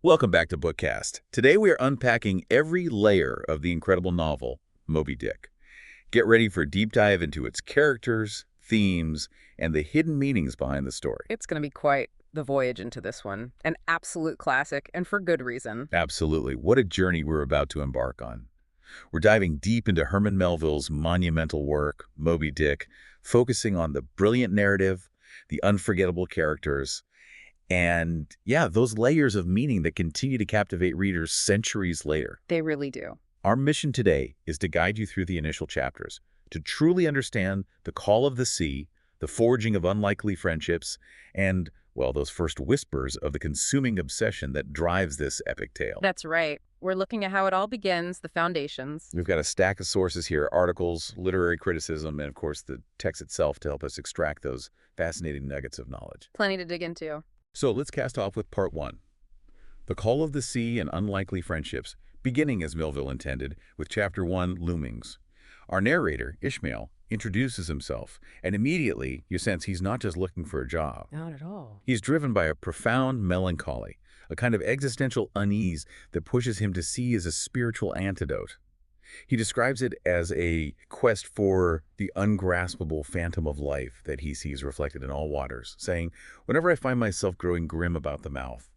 Welcome back to BookCast. Today we are unpacking every layer of the incredible novel, Moby Dick. Get ready for a deep dive into its characters, themes, and the hidden meanings behind the story. It's going to be quite the voyage into this one. An absolute classic, and for good reason. Absolutely. What a journey we're about to embark on. We're diving deep into Herman Melville's monumental work, Moby Dick, focusing on the brilliant narrative, the unforgettable characters, and, those layers of meaning that continue to captivate readers centuries later. They really do. Our mission today is to guide you through the initial chapters, to truly understand the call of the sea, the forging of unlikely friendships, and, those first whispers of the consuming obsession that drives this epic tale. That's right. We're looking at how it all begins, the foundations. We've got a stack of sources here, articles, literary criticism, and of course the text itself to help us extract those fascinating nuggets of knowledge. Plenty to dig into. So let's cast off with part one. The Call of the Sea and Unlikely Friendships, beginning as Melville intended, with chapter 1, Loomings. Our narrator, Ishmael, introduces himself, and immediately you sense he's not just looking for a job. Not at all. He's driven by a profound melancholy, a kind of existential unease that pushes him to sea as a spiritual antidote. He describes it as a quest for the ungraspable phantom of life that he sees reflected in all waters, saying, "Whenever I find myself growing grim about the mouth,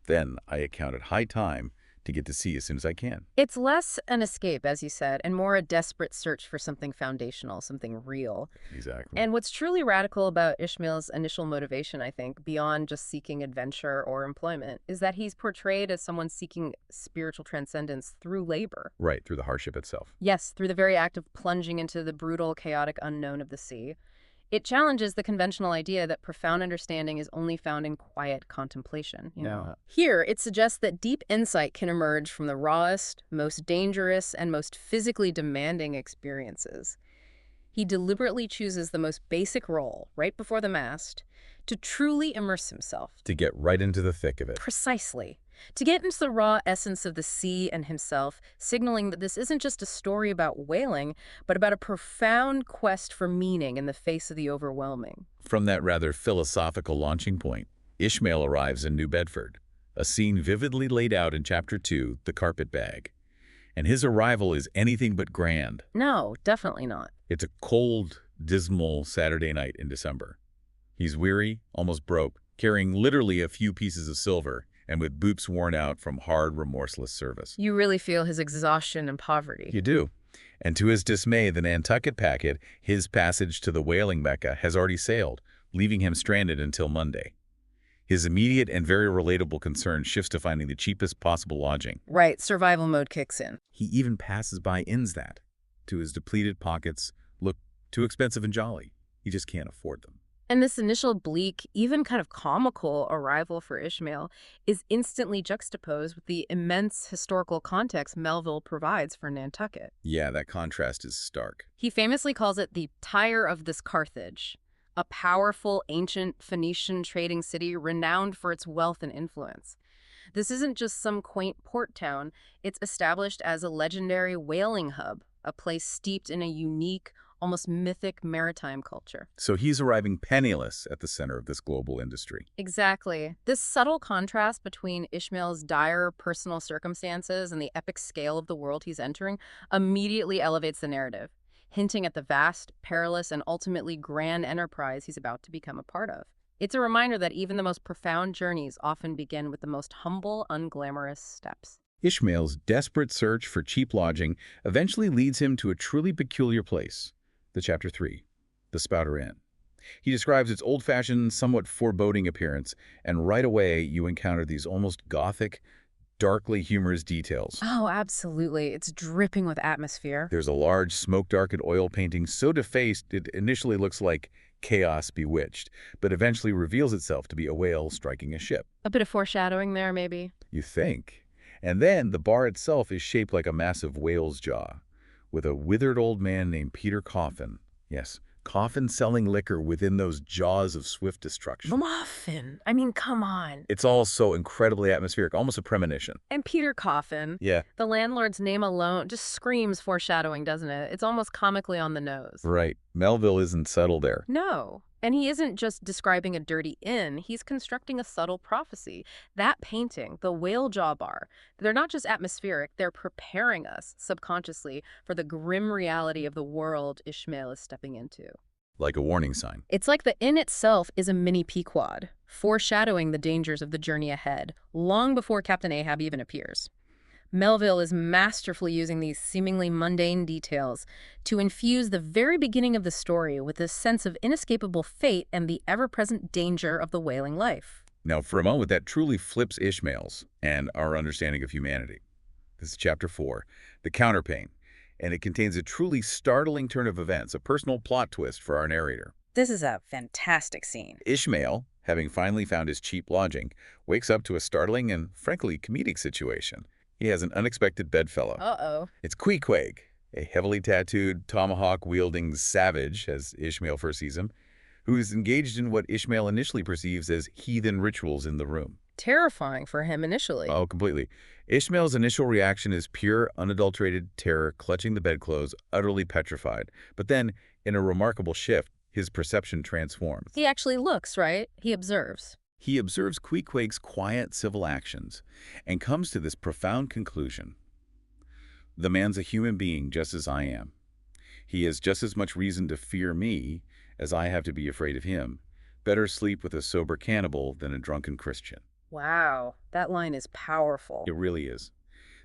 then I account it high time to get to sea as soon as I can." It's less an escape, as you said, and more a desperate search for something foundational, something real. Exactly. And what's truly radical about Ishmael's initial motivation, I think, beyond just seeking adventure or employment, is that he's portrayed as someone seeking spiritual transcendence through labor. Right, through the hardship itself. Yes, through the very act of plunging into the brutal, chaotic unknown of the sea. It challenges the conventional idea that profound understanding is only found in quiet contemplation. Here, it suggests that deep insight can emerge from the rawest, most dangerous, and most physically demanding experiences. He deliberately chooses the most basic role, right before the mast, to truly immerse himself. To get right into the thick of it. Precisely. To get into the raw essence of the sea and himself, signaling that this isn't just a story about whaling, but about a profound quest for meaning in the face of the overwhelming. From that rather philosophical launching point, Ishmael arrives in New Bedford, a scene vividly laid out in Chapter 2, The Carpet Bag. And his arrival is anything but grand. No, definitely not. It's a cold, dismal Saturday night in December. He's weary, almost broke, carrying literally a few pieces of silver, and with boots worn out from hard, remorseless service. You really feel his exhaustion and poverty. You do. And to his dismay, the Nantucket packet, his passage to the whaling Mecca, has already sailed, leaving him stranded until Monday. His immediate and very relatable concern shifts to finding the cheapest possible lodging. Right, survival mode kicks in. He even passes by inns that, to his depleted pockets, look too expensive and jolly. He just can't afford them. And this initial bleak, even kind of comical arrival for Ishmael is instantly juxtaposed with the immense historical context Melville provides for Nantucket. Yeah, that contrast is stark. He famously calls it the Tyre of this Carthage, a powerful ancient Phoenician trading city renowned for its wealth and influence. This isn't just some quaint port town. It's established as a legendary whaling hub, a place steeped in a unique, almost mythic maritime culture. So he's arriving penniless at the center of this global industry. Exactly. This subtle contrast between Ishmael's dire personal circumstances and the epic scale of the world he's entering immediately elevates the narrative, hinting at the vast, perilous, and ultimately grand enterprise he's about to become a part of. It's a reminder that even the most profound journeys often begin with the most humble, unglamorous steps. Ishmael's desperate search for cheap lodging eventually leads him to a truly peculiar place. The Chapter 3, The Spouter Inn. He describes its old-fashioned, somewhat foreboding appearance, and right away you encounter these almost gothic, darkly humorous details. Oh, absolutely. It's dripping with atmosphere. There's a large, smoke-darkened oil painting so defaced it initially looks like chaos bewitched, but eventually reveals itself to be a whale striking a ship. A bit of foreshadowing there, maybe. You think. And then the bar itself is shaped like a massive whale's jaw, with a withered old man named Peter Coffin. Yes, Coffin selling liquor within those jaws of swift destruction. The muffin. I mean, come on. It's all so incredibly atmospheric, almost a premonition. And Peter Coffin. Yeah. The landlord's name alone just screams foreshadowing, doesn't it? It's almost comically on the nose. Right. Melville isn't subtle there. No. And he isn't just describing a dirty inn, he's constructing a subtle prophecy. That painting, the whale jaw bar, they're not just atmospheric, they're preparing us subconsciously for the grim reality of the world Ishmael is stepping into. Like a warning sign. It's like the inn itself is a mini Pequod, foreshadowing the dangers of the journey ahead, long before Captain Ahab even appears. Melville is masterfully using these seemingly mundane details to infuse the very beginning of the story with a sense of inescapable fate and the ever-present danger of the whaling life. Now, for a moment, that truly flips Ishmael's and our understanding of humanity. This is Chapter 4, The Counterpane, and it contains a truly startling turn of events, a personal plot twist for our narrator. This is a fantastic scene. Ishmael, having finally found his cheap lodging, wakes up to a startling and, frankly, comedic situation. He has an unexpected bedfellow. Uh-oh. It's Queequeg, a heavily tattooed, tomahawk-wielding savage, as Ishmael first sees him, who is engaged in what Ishmael initially perceives as heathen rituals in the room. Terrifying for him initially. Oh, completely. Ishmael's initial reaction is pure, unadulterated terror, clutching the bedclothes, utterly petrified. But then, in a remarkable shift, his perception transforms. He actually looks, right? He observes. He observes Queequeg's quiet civil actions and comes to this profound conclusion. The man's a human being just as I am. He has just as much reason to fear me as I have to be afraid of him. Better sleep with a sober cannibal than a drunken Christian. Wow, that line is powerful. It really is.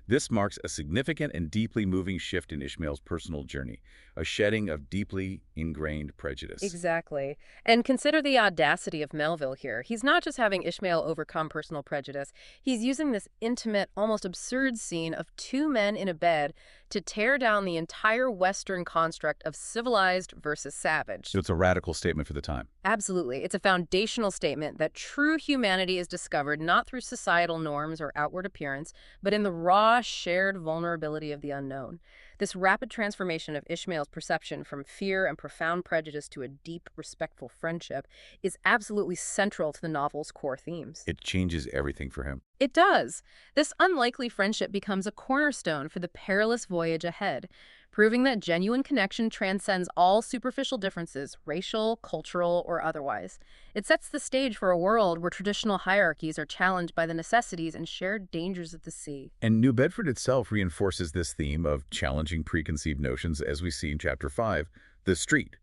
This marks a significant and deeply moving shift in Ishmael's personal journey, a shedding of deeply ingrained prejudice. Exactly. And consider the audacity of Melville here. He's not just having Ishmael overcome personal prejudice. He's using this intimate, almost absurd scene of two men in a bed to tear down the entire Western construct of civilized versus savage. It's a radical statement for the time. Absolutely. It's a foundational statement that true humanity is discovered not through societal norms or outward appearance, but in the raw, shared vulnerability of the unknown. This rapid transformation of Ishmael's perception from fear and profound prejudice to a deep, respectful friendship is absolutely central to the novel's core themes. It changes everything for him. It does. This unlikely friendship becomes a cornerstone for the perilous voyage ahead, proving that genuine connection transcends all superficial differences, racial, cultural, or otherwise. It sets the stage for a world where traditional hierarchies are challenged by the necessities and shared dangers of the sea. And New Bedford itself reinforces this theme of challenging preconceived notions as we see in Chapter 5, The Street.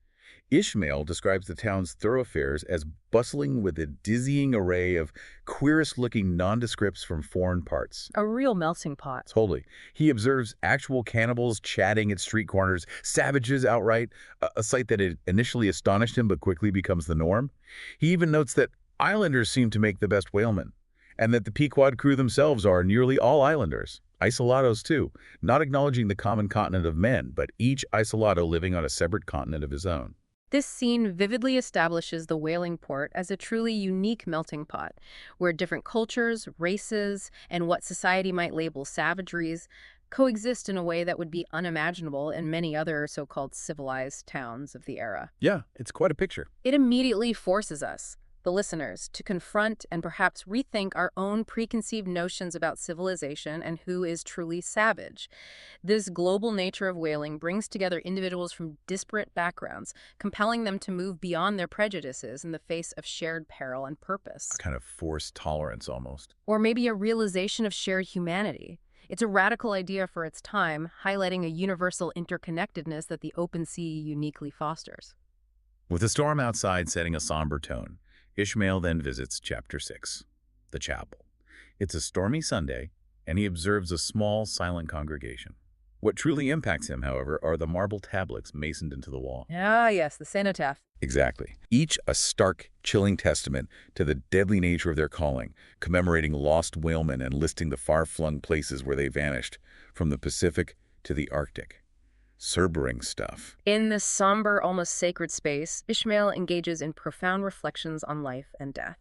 Ishmael describes the town's thoroughfares as bustling with a dizzying array of queerest-looking nondescripts from foreign parts. A real melting pot. Totally. He observes actual cannibals chatting at street corners, savages outright, a sight that had initially astonished him but quickly becomes the norm. He even notes that islanders seem to make the best whalemen, and that the Pequod crew themselves are nearly all islanders. Isolados, too, not acknowledging the common continent of men, but each isolado living on a separate continent of his own. This scene vividly establishes the whaling port as a truly unique melting pot, where different cultures, races, and what society might label savageries coexist in a way that would be unimaginable in many other so-called civilized towns of the era. Yeah, it's quite a picture. It immediately forces us, the listeners, to confront and perhaps rethink our own preconceived notions about civilization and who is truly savage. This global nature of whaling brings together individuals from disparate backgrounds, compelling them to move beyond their prejudices in the face of shared peril and purpose. A kind of forced tolerance, almost. Or maybe a realization of shared humanity. It's a radical idea for its time, highlighting a universal interconnectedness that the open sea uniquely fosters. With the storm outside setting a somber tone, Ishmael then visits Chapter 6, the chapel. It's a stormy Sunday, and he observes a small, silent congregation. What truly impacts him, however, are the marble tablets masoned into the wall. Ah, yes, the cenotaph. Exactly. Each a stark, chilling testament to the deadly nature of their calling, commemorating lost whalemen and listing the far-flung places where they vanished, from the Pacific to the Arctic. Sobering stuff. In this somber, almost sacred space, Ishmael engages in profound reflections on life and death.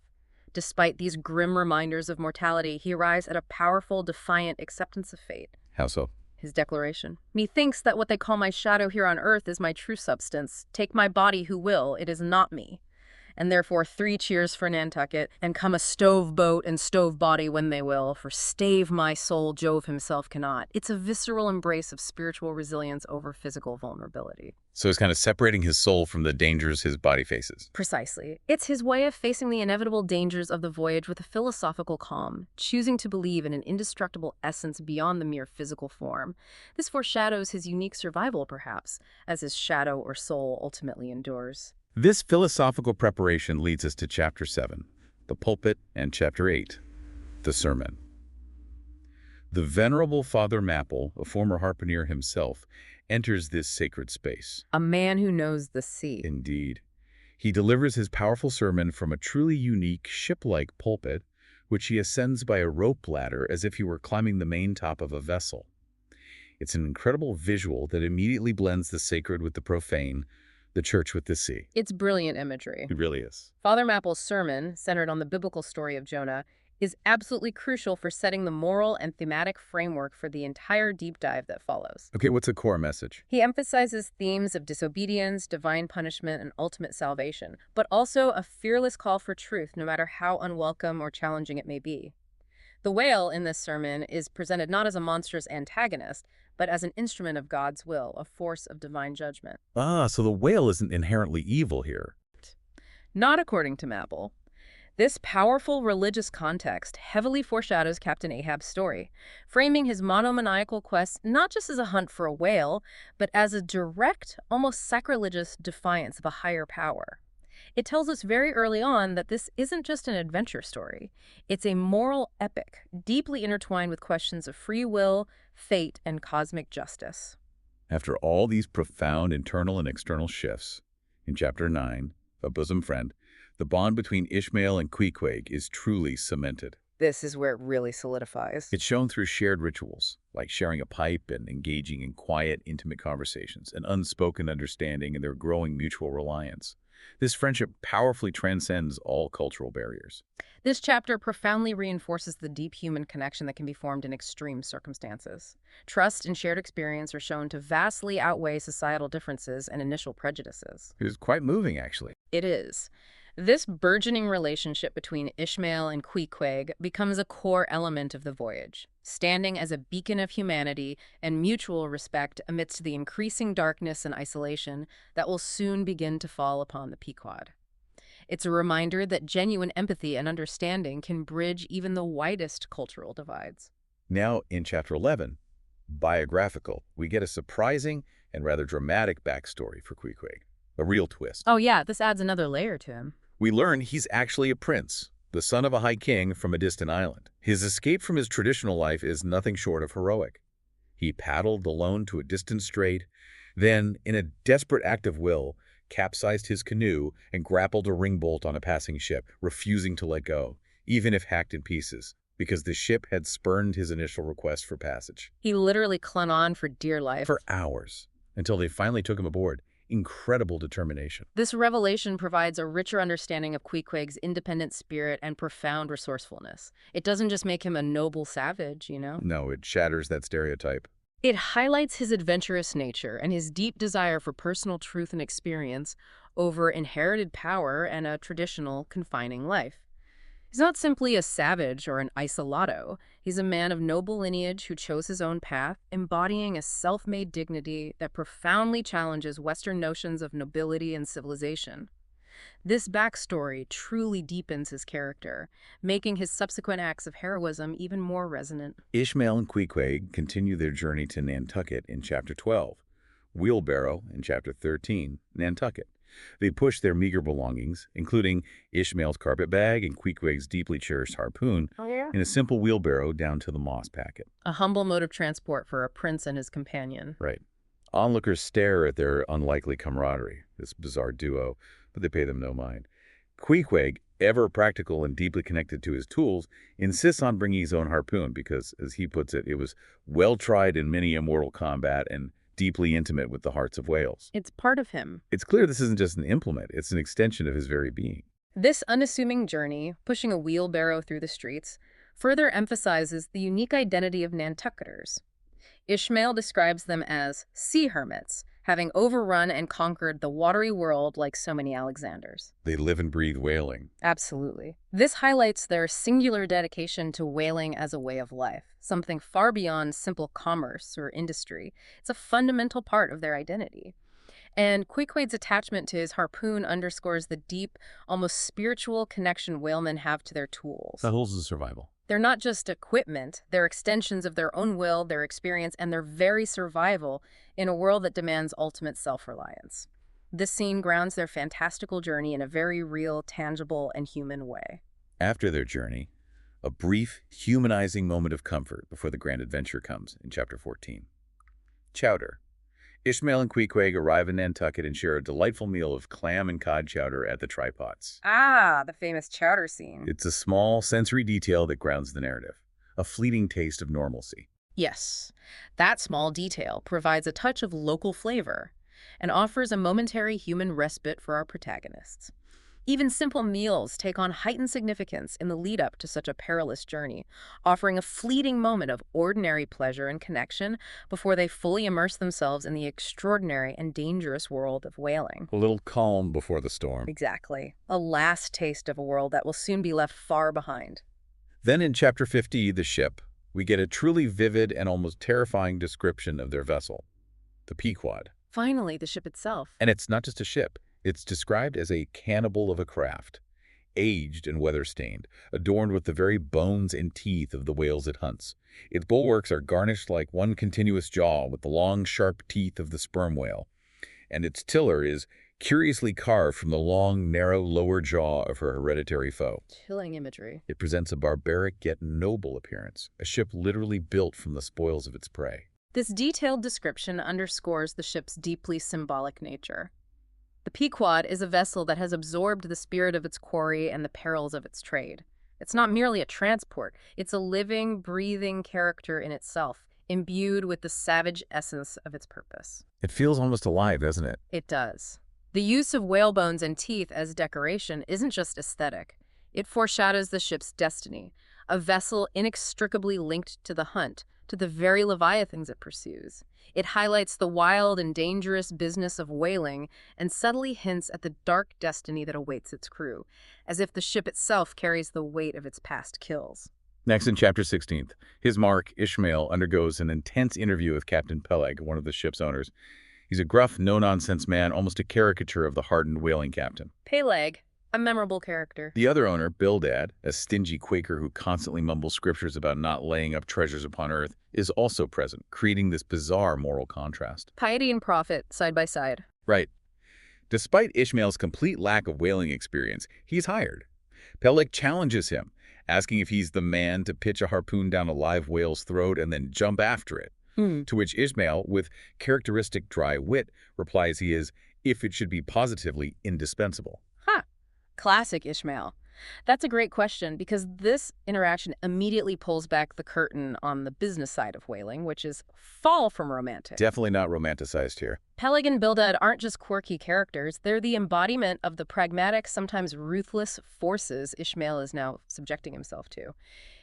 Despite these grim reminders of mortality, he arrives at a powerful, defiant acceptance of fate. How so? His declaration. Methinks that what they call my shadow here on earth is my true substance. Take my body who will, it is not me. and therefore 3 cheers for Nantucket, and come a stove boat and stove body when they will, for stave my soul Jove himself cannot. It's a visceral embrace of spiritual resilience over physical vulnerability. So it's kind of separating his soul from the dangers his body faces. Precisely. It's his way of facing the inevitable dangers of the voyage with a philosophical calm, choosing to believe in an indestructible essence beyond the mere physical form. This foreshadows his unique survival, perhaps, as his shadow or soul ultimately endures. This philosophical preparation leads us to Chapter 7, the pulpit, and Chapter 8, the sermon. The venerable Father Mapple, a former harpooner himself, enters this sacred space. A man who knows the sea. Indeed. He delivers his powerful sermon from a truly unique ship-like pulpit, which he ascends by a rope ladder as if he were climbing the main top of a vessel. It's an incredible visual that immediately blends the sacred with the profane, the church with the sea. It's brilliant imagery. It really is. Father Mapple's sermon, centered on the biblical story of Jonah, is absolutely crucial for setting the moral and thematic framework for the entire deep dive that follows. Okay, what's the core message? He emphasizes themes of disobedience, divine punishment, and ultimate salvation, but also a fearless call for truth, no matter how unwelcome or challenging it may be. The whale in this sermon is presented not as a monstrous antagonist, but as an instrument of God's will, a force of divine judgment. Ah, so the whale isn't inherently evil here. Not according to Mapple. This powerful religious context heavily foreshadows Captain Ahab's story, framing his monomaniacal quest not just as a hunt for a whale, but as a direct, almost sacrilegious defiance of a higher power. It tells us very early on that this isn't just an adventure story. It's a moral epic, deeply intertwined with questions of free will, fate, and cosmic justice. After all these profound internal and external shifts, in Chapter 9, A Bosom Friend, the bond between Ishmael and Queequeg is truly cemented. This is where it really solidifies. It's shown through shared rituals, like sharing a pipe and engaging in quiet, intimate conversations, an unspoken understanding, and their growing mutual reliance. This friendship powerfully transcends all cultural barriers. This chapter profoundly reinforces the deep human connection that can be formed in extreme circumstances. Trust and shared experience are shown to vastly outweigh societal differences and initial prejudices. It is quite moving, actually. It is. This burgeoning relationship between Ishmael and Queequeg becomes a core element of the voyage, standing as a beacon of humanity and mutual respect amidst the increasing darkness and isolation that will soon begin to fall upon the Pequod. It's a reminder that genuine empathy and understanding can bridge even the widest cultural divides. Now, in Chapter 11, Biographical, we get a surprising and rather dramatic backstory for Queequeg, a real twist. Oh yeah, this adds another layer to him. We learn he's actually a prince, the son of a high king from a distant island. His escape from his traditional life is nothing short of heroic. He paddled alone to a distant strait, then, in a desperate act of will, capsized his canoe and grappled a ringbolt on a passing ship, refusing to let go, even if hacked in pieces, because the ship had spurned his initial request for passage. He literally clung on for dear life. For hours, until they finally took him aboard. Incredible determination. This revelation provides a richer understanding of Queequeg's independent spirit and profound resourcefulness. It doesn't just make him a noble savage, you know? No, it shatters that stereotype. It highlights his adventurous nature and his deep desire for personal truth and experience over inherited power and a traditional, confining life. He's not simply a savage or an isolado. He's a man of noble lineage who chose his own path, embodying a self-made dignity that profoundly challenges Western notions of nobility and civilization. This backstory truly deepens his character, making his subsequent acts of heroism even more resonant. Ishmael and Queequeg continue their journey to Nantucket in Chapter 12, Wheelbarrow in Chapter 13, Nantucket. They push their meager belongings, including Ishmael's carpet bag and Queequeg's deeply cherished harpoon, in a simple wheelbarrow down to the moss packet. A humble mode of transport for a prince and his companion. Right. Onlookers stare at their unlikely camaraderie, this bizarre duo, but they pay them no mind. Queequeg, ever practical and deeply connected to his tools, insists on bringing his own harpoon because, as he puts it, it was well-tried in many a mortal combat and deeply intimate with the hearts of whales. It's part of him. It's clear this isn't just an implement, it's an extension of his very being. This unassuming journey, pushing a wheelbarrow through the streets, further emphasizes the unique identity of Nantucketers. Ishmael describes them as sea hermits, having overrun and conquered the watery world like so many Alexanders. They live and breathe whaling. Absolutely. This highlights their singular dedication to whaling as a way of life, something far beyond simple commerce or industry. It's a fundamental part of their identity. And Queequeg's attachment to his harpoon underscores the deep, almost spiritual connection whalemen have to their tools. The tools of survival. They're not just equipment, they're extensions of their own will, their experience, and their very survival in a world that demands ultimate self-reliance. This scene grounds their fantastical journey in a very real, tangible, and human way. After their journey, a brief, humanizing moment of comfort before the grand adventure comes in Chapter 14. Chowder. Ishmael and Queequeg arrive in Nantucket and share a delightful meal of clam and cod chowder at the Tripods. Ah, the famous chowder scene. It's a small, sensory detail that grounds the narrative, a fleeting taste of normalcy. Yes, that small detail provides a touch of local flavor and offers a momentary human respite for our protagonists. Even simple meals take on heightened significance in the lead-up to such a perilous journey, offering a fleeting moment of ordinary pleasure and connection before they fully immerse themselves in the extraordinary and dangerous world of whaling. A little calm before the storm. Exactly. A last taste of a world that will soon be left far behind. Then in Chapter 50, The Ship, we get a truly vivid and almost terrifying description of their vessel, the Pequod. Finally, the ship itself. And it's not just a ship. It's described as a cannibal of a craft, aged and weather-stained, adorned with the very bones and teeth of the whales it hunts. Its bulwarks are garnished like one continuous jaw with the long, sharp teeth of the sperm whale, and its tiller is curiously carved from the long, narrow lower jaw of her hereditary foe. Chilling imagery. It presents a barbaric yet noble appearance, a ship literally built from the spoils of its prey. This detailed description underscores the ship's deeply symbolic nature. The Pequod is a vessel that has absorbed the spirit of its quarry and the perils of its trade. It's not merely a transport, it's a living, breathing character in itself, imbued with the savage essence of its purpose. It feels almost alive, doesn't it? It does. The use of whale bones and teeth as decoration isn't just aesthetic. It foreshadows the ship's destiny, a vessel inextricably linked to the hunt, to the very leviathans it pursues. It highlights the wild and dangerous business of whaling and subtly hints at the dark destiny that awaits its crew, as if the ship itself carries the weight of its past kills. Next, in Chapter 16, his mark, Ishmael, undergoes an intense interview with Captain Peleg, one of the ship's owners. He's a gruff, no-nonsense man, almost a caricature of the hardened whaling captain. Peleg, a memorable character. The other owner, Bildad, a stingy Quaker who constantly mumbles scriptures about not laying up treasures upon earth, is also present, creating this bizarre moral contrast. Piety and profit, side by side. Right. Despite Ishmael's complete lack of whaling experience, he's hired. Peleg challenges him, asking if he's the man to pitch a harpoon down a live whale's throat and then jump after it. To which Ishmael, with characteristic dry wit, replies he is, if it should be positively indispensable. Classic Ishmael. That's a great question because this interaction immediately pulls back the curtain on the business side of whaling, which is far from romantic. Definitely not romanticized here. Peleg and Bildad aren't just quirky characters. They're the embodiment of the pragmatic, sometimes ruthless forces Ishmael is now subjecting himself to.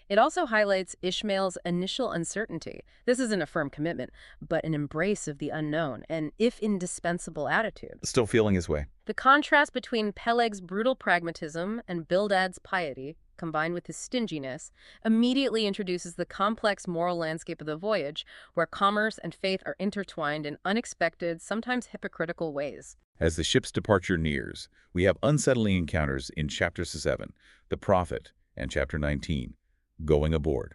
It also highlights Ishmael's initial uncertainty. This isn't a firm commitment, but an embrace of the unknown, an if indispensable attitude. Still feeling his way. The contrast between Peleg's brutal pragmatism and Bildad's piety, combined with his stinginess, immediately introduces the complex moral landscape of the voyage, where commerce and faith are intertwined in unexpected, sometimes hypocritical ways. As the ship's departure nears, we have unsettling encounters in Chapter 7, The Prophet, and Chapter 19, Going Aboard.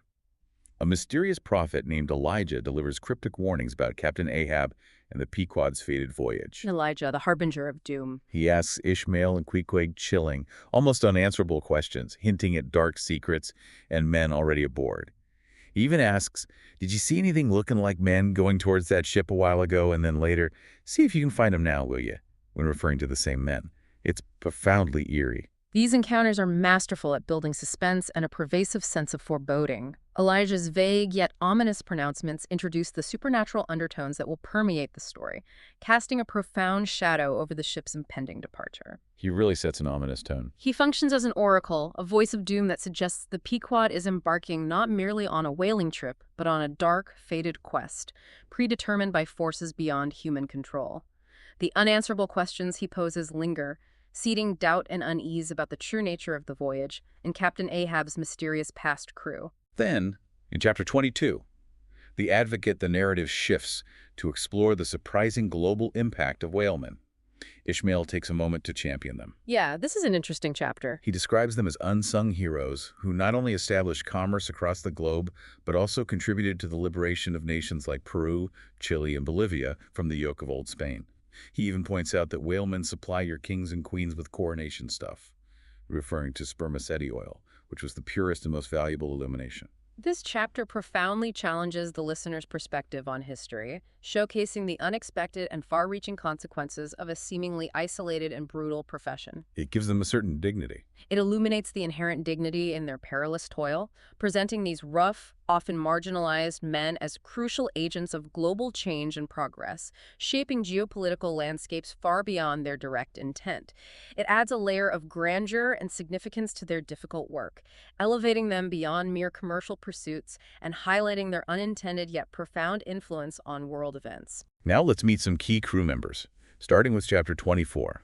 A mysterious prophet named Elijah delivers cryptic warnings about Captain Ahab and the Pequod's fated voyage. Elijah, the harbinger of doom. He asks Ishmael and Queequeg chilling, almost unanswerable questions, hinting at dark secrets and men already aboard. He even asks, did you see anything looking like men going towards that ship a while ago? And then later, see if you can find them now, will you? When referring to the same men. It's profoundly eerie. These encounters are masterful at building suspense and a pervasive sense of foreboding. Elijah's vague yet ominous pronouncements introduce the supernatural undertones that will permeate the story, casting a profound shadow over the ship's impending departure. He really sets an ominous tone. He functions as an oracle, a voice of doom that suggests the Pequod is embarking not merely on a whaling trip, but on a dark, fated quest, predetermined by forces beyond human control. The unanswerable questions he poses linger, seeding doubt and unease about the true nature of the voyage and Captain Ahab's mysterious past crew. Then, in Chapter 22, the narrative shifts to explore the surprising global impact of whalemen. Ishmael takes a moment to champion them. Yeah, this is an interesting chapter. He describes them as unsung heroes who not only established commerce across the globe, but also contributed to the liberation of nations like Peru, Chile, and Bolivia from the yoke of old Spain. He even points out that whalemen supply your kings and queens with coronation stuff, referring to spermaceti oil, which was the purest and most valuable illumination. This chapter profoundly challenges the listener's perspective on history, showcasing the unexpected and far-reaching consequences of a seemingly isolated and brutal profession. It gives them a certain dignity. It illuminates the inherent dignity in their perilous toil, presenting these rough, often marginalized men as crucial agents of global change and progress, shaping geopolitical landscapes far beyond their direct intent. It adds a layer of grandeur and significance to their difficult work, elevating them beyond mere commercial pursuits and highlighting their unintended yet profound influence on world events. Now let's meet some key crew members, starting with Chapter 24,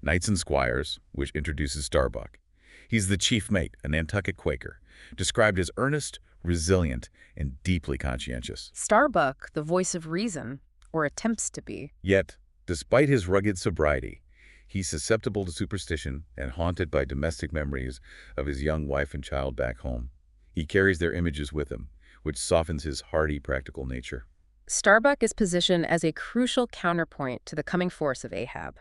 Knights and Squires, which introduces Starbuck. He's the chief mate, a Nantucket Quaker, described as earnest, resilient, and deeply conscientious. Starbuck, the voice of reason, or attempts to be. Yet, despite his rugged sobriety, he's susceptible to superstition and haunted by domestic memories of his young wife and child back home. He carries their images with him, which softens his hardy, practical nature. Starbuck is positioned as a crucial counterpoint to the coming force of Ahab.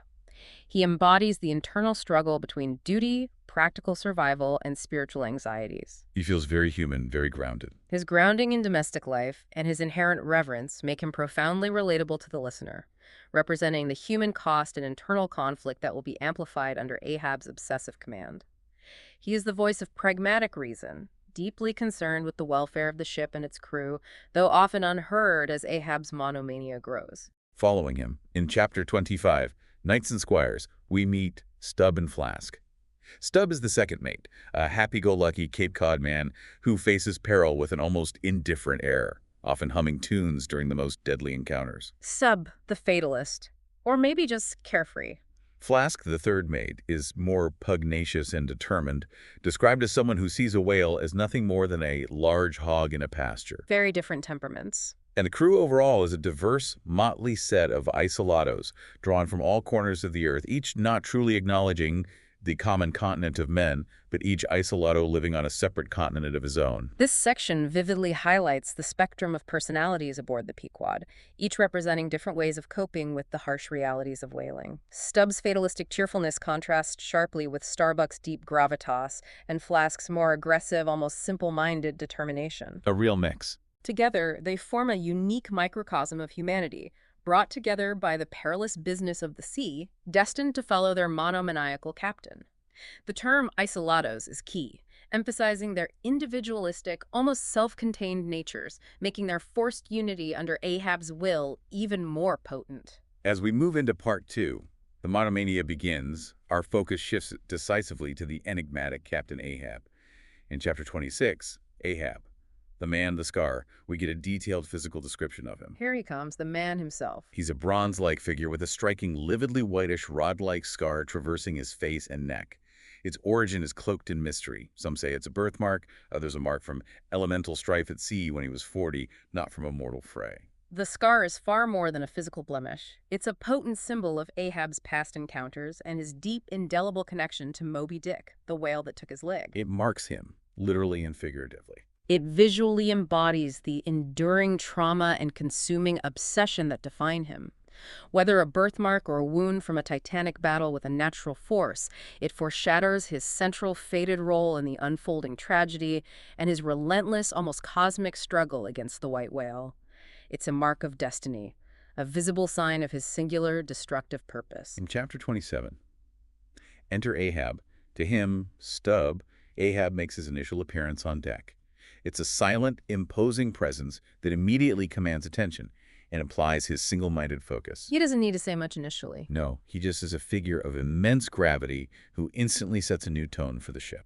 He embodies the internal struggle between duty, practical survival, and spiritual anxieties. He feels very human, very grounded. His grounding in domestic life and his inherent reverence make him profoundly relatable to the listener, representing the human cost and internal conflict that will be amplified under Ahab's obsessive command. He is the voice of pragmatic reason, deeply concerned with the welfare of the ship and its crew, though often unheard as Ahab's monomania grows. Following him, in Chapter 25, Knights and Squires, we meet Stubb and Flask. Stubb is the second mate, a happy-go-lucky Cape Cod man who faces peril with an almost indifferent air, often humming tunes during the most deadly encounters. Stubb, the fatalist, or maybe just carefree. Flask, the third mate, is more pugnacious and determined, described as someone who sees a whale as nothing more than a large hog in a pasture. Very different temperaments. And the crew overall is a diverse, motley set of isolados, drawn from all corners of the earth, each not truly acknowledging the common continent of men, but each isolado living on a separate continent of his own. This section vividly highlights the spectrum of personalities aboard the Pequod, each representing different ways of coping with the harsh realities of whaling. Stubb's fatalistic cheerfulness contrasts sharply with Starbuck's deep gravitas and Flask's more aggressive, almost simple-minded determination. A real mix. Together, they form a unique microcosm of humanity, brought together by the perilous business of the sea, destined to follow their monomaniacal captain. The term isolados is key, emphasizing their individualistic, almost self-contained natures, making their forced unity under Ahab's will even more potent. As we move into Part 2, the monomania begins, our focus shifts decisively to the enigmatic Captain Ahab. In Chapter 26, Ahab, the man, the scar, we get a detailed physical description of him. Here he comes, the man himself. He's a bronze-like figure with a striking, lividly whitish, rod-like scar traversing his face and neck. Its origin is cloaked in mystery. Some say it's a birthmark, others a mark from elemental strife at sea when he was 40, not from a mortal fray. The scar is far more than a physical blemish. It's a potent symbol of Ahab's past encounters and his deep, indelible connection to Moby Dick, the whale that took his leg. It marks him, literally and figuratively. It visually embodies the enduring trauma and consuming obsession that define him. Whether a birthmark or a wound from a titanic battle with a natural force, it foreshadows his central fated role in the unfolding tragedy and his relentless, almost cosmic struggle against the white whale. It's a mark of destiny, a visible sign of his singular, destructive purpose. In Chapter 27, enter Ahab. To him, Stubb, Ahab makes his initial appearance on deck. It's a silent, imposing presence that immediately commands attention and implies his single-minded focus. He doesn't need to say much initially. No, he just is a figure of immense gravity who instantly sets a new tone for the ship.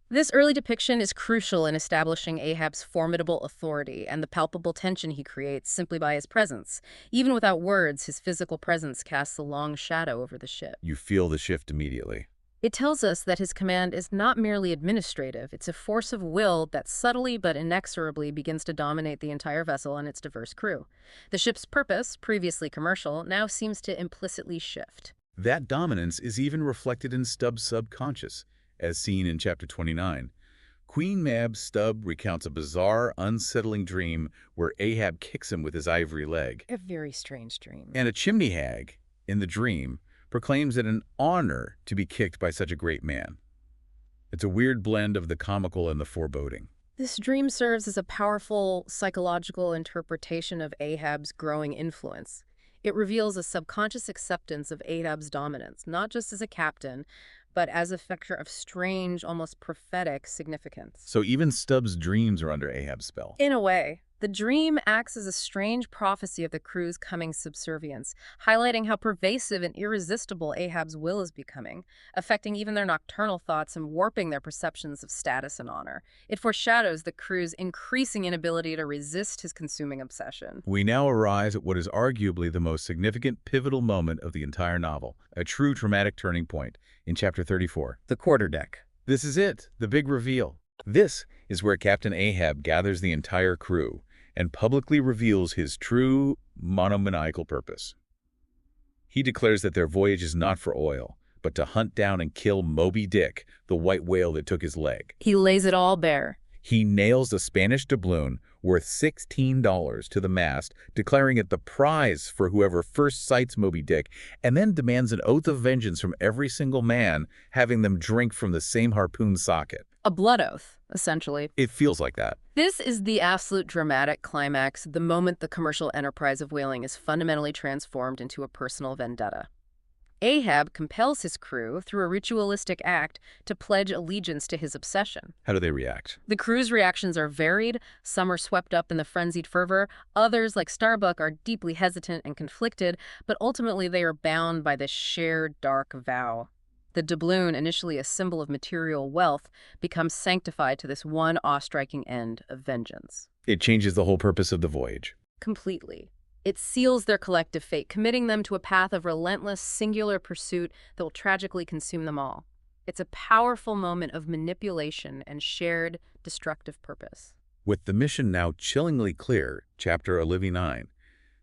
This early depiction is crucial in establishing Ahab's formidable authority and the palpable tension he creates simply by his presence. Even without words, his physical presence casts a long shadow over the ship. You feel the shift immediately. It tells us that his command is not merely administrative. It's a force of will that subtly but inexorably begins to dominate the entire vessel and its diverse crew. The ship's purpose, previously commercial, now seems to implicitly shift. That dominance is even reflected in Stubb's subconscious, as seen in Chapter 29. Queen Mab's Stubb recounts a bizarre, unsettling dream where Ahab kicks him with his ivory leg. A very strange dream. And a chimney hag, in the dream, proclaims it an honor to be kicked by such a great man. It's a weird blend of the comical and the foreboding. This dream serves as a powerful psychological interpretation of Ahab's growing influence. It reveals a subconscious acceptance of Ahab's dominance, not just as a captain, but as a factor of strange, almost prophetic significance. So even Stubb's dreams are under Ahab's spell. In a way, the dream acts as a strange prophecy of the crew's coming subservience, highlighting how pervasive and irresistible Ahab's will is becoming, affecting even their nocturnal thoughts and warping their perceptions of status and honor. It foreshadows the crew's increasing inability to resist his consuming obsession. We now arise at what is arguably the most significant pivotal moment of the entire novel, a true dramatic turning point, in Chapter 34. The quarterdeck. This is it, the big reveal. This is where Captain Ahab gathers the entire crew and publicly reveals his true monomaniacal purpose. He declares that their voyage is not for oil, but to hunt down and kill Moby Dick, the white whale that took his leg. He lays it all bare. He nails a Spanish doubloon worth $16 to the mast, declaring it the prize for whoever first sights Moby Dick, and then demands an oath of vengeance from every single man, having them drink from the same harpoon socket. A blood oath, essentially. It feels like that. This is the absolute dramatic climax, the moment the commercial enterprise of whaling is fundamentally transformed into a personal vendetta. Ahab compels his crew, through a ritualistic act, to pledge allegiance to his obsession. How do they react? The crew's reactions are varied. Some are swept up in the frenzied fervor. Others, like Starbuck, are deeply hesitant and conflicted, but ultimately they are bound by this shared dark vow. The doubloon, initially a symbol of material wealth, becomes sanctified to this one awe-striking end of vengeance. It changes the whole purpose of the voyage. Completely. It seals their collective fate, committing them to a path of relentless, singular pursuit that will tragically consume them all. It's a powerful moment of manipulation and shared destructive purpose. With the mission now chillingly clear, Chapter 9,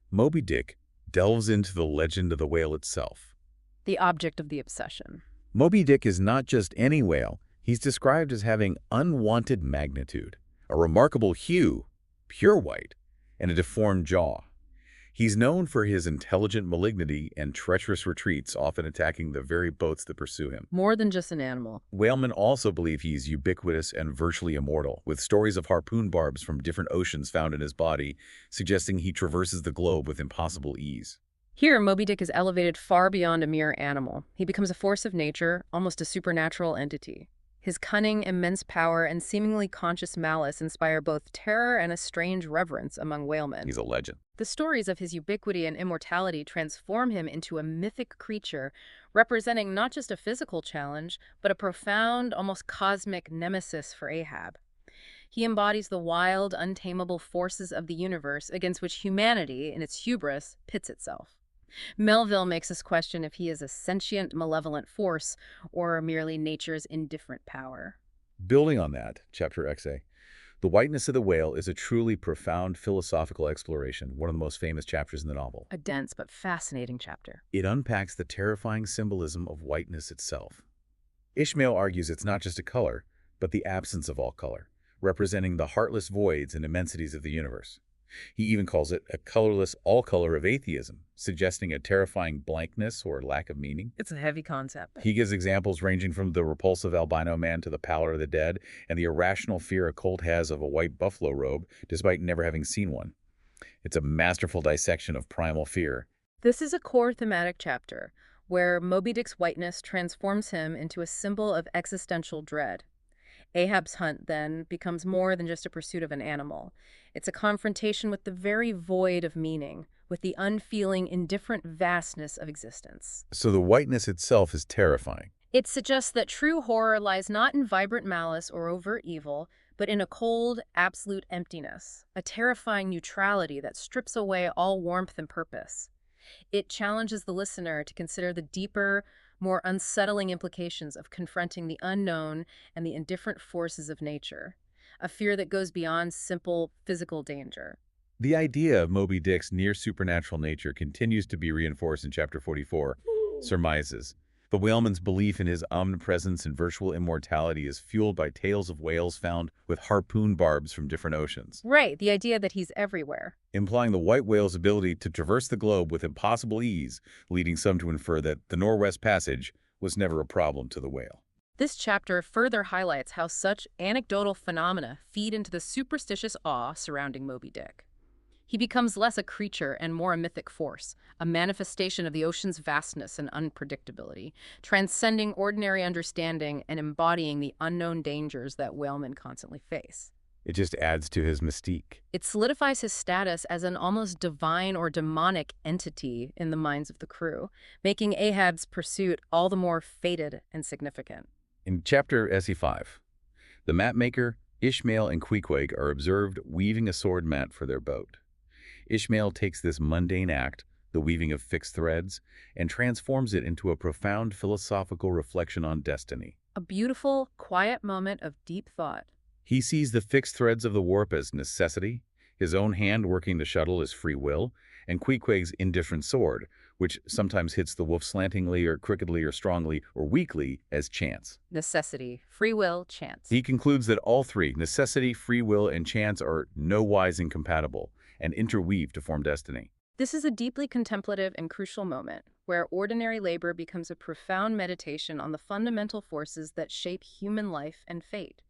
Moby Dick delves into the legend of the whale itself. The object of the obsession. Moby Dick is not just any whale. He's described as having unwanted magnitude, a remarkable hue, pure white, and a deformed jaw. He's known for his intelligent malignity and treacherous retreats, often attacking the very boats that pursue him. More than just an animal. Whalemen also believe he's ubiquitous and virtually immortal, with stories of harpoon barbs from different oceans found in his body, suggesting he traverses the globe with impossible ease. Here, Moby Dick is elevated far beyond a mere animal. He becomes a force of nature, almost a supernatural entity. His cunning, immense power, and seemingly conscious malice inspire both terror and a strange reverence among whalemen. He's a legend. The stories of his ubiquity and immortality transform him into a mythic creature, representing not just a physical challenge, but a profound, almost cosmic nemesis for Ahab. He embodies the wild, untamable forces of the universe against which humanity, in its hubris, pits itself. Melville makes us question if he is a sentient, malevolent force or merely nature's indifferent power. Building on that, Chapter XA, The Whiteness of the Whale is a truly profound philosophical exploration, one of the most famous chapters in the novel. A dense but fascinating chapter. It unpacks the terrifying symbolism of whiteness itself. Ishmael argues it's not just a color, but the absence of all color, representing the heartless voids and immensities of the universe. He even calls it a colorless all-color of atheism, suggesting a terrifying blankness or lack of meaning. It's a heavy concept. He gives examples ranging from the repulsive albino man to the pallor of the dead and the irrational fear a cult has of a white buffalo robe, despite never having seen one. It's a masterful dissection of primal fear. This is a core thematic chapter, where Moby Dick's whiteness transforms him into a symbol of existential dread. Ahab's hunt, then, becomes more than just a pursuit of an animal. It's a confrontation with the very void of meaning, with the unfeeling, indifferent vastness of existence. So the whiteness itself is terrifying. It suggests that true horror lies not in vibrant malice or overt evil, but in a cold, absolute emptiness, a terrifying neutrality that strips away all warmth and purpose. It challenges the listener to consider the deeper, more unsettling implications of confronting the unknown and the indifferent forces of nature, a fear that goes beyond simple physical danger. The idea of Moby Dick's near-supernatural nature continues to be reinforced in Chapter 44, Surmises. The whaleman's belief in his omnipresence and virtual immortality is fueled by tales of whales found with harpoon barbs from different oceans. Right, the idea that he's everywhere. Implying the white whale's ability to traverse the globe with impossible ease, leading some to infer that the Northwest Passage was never a problem to the whale. This chapter further highlights how such anecdotal phenomena feed into the superstitious awe surrounding Moby Dick. He becomes less a creature and more a mythic force, a manifestation of the ocean's vastness and unpredictability, transcending ordinary understanding and embodying the unknown dangers that whalemen constantly face. It just adds to his mystique. It solidifies his status as an almost divine or demonic entity in the minds of the crew, making Ahab's pursuit all the more fated and significant. In Chapter SE5, the mapmaker, Ishmael and Queequeg are observed weaving a sword mat for their boat. Ishmael takes this mundane act, the weaving of fixed threads, and transforms it into a profound philosophical reflection on destiny. A beautiful, quiet moment of deep thought. He sees the fixed threads of the warp as necessity, his own hand working the shuttle as free will, and Queequeg's indifferent sword, which sometimes hits the wolf slantingly or crookedly or strongly or weakly, as chance. Necessity, free will, chance. He concludes that all three, necessity, free will, and chance, are no-wise incompatible and interweave to form destiny. This is a deeply contemplative and crucial moment, where ordinary labor becomes a profound meditation on the fundamental forces that shape human life and fate.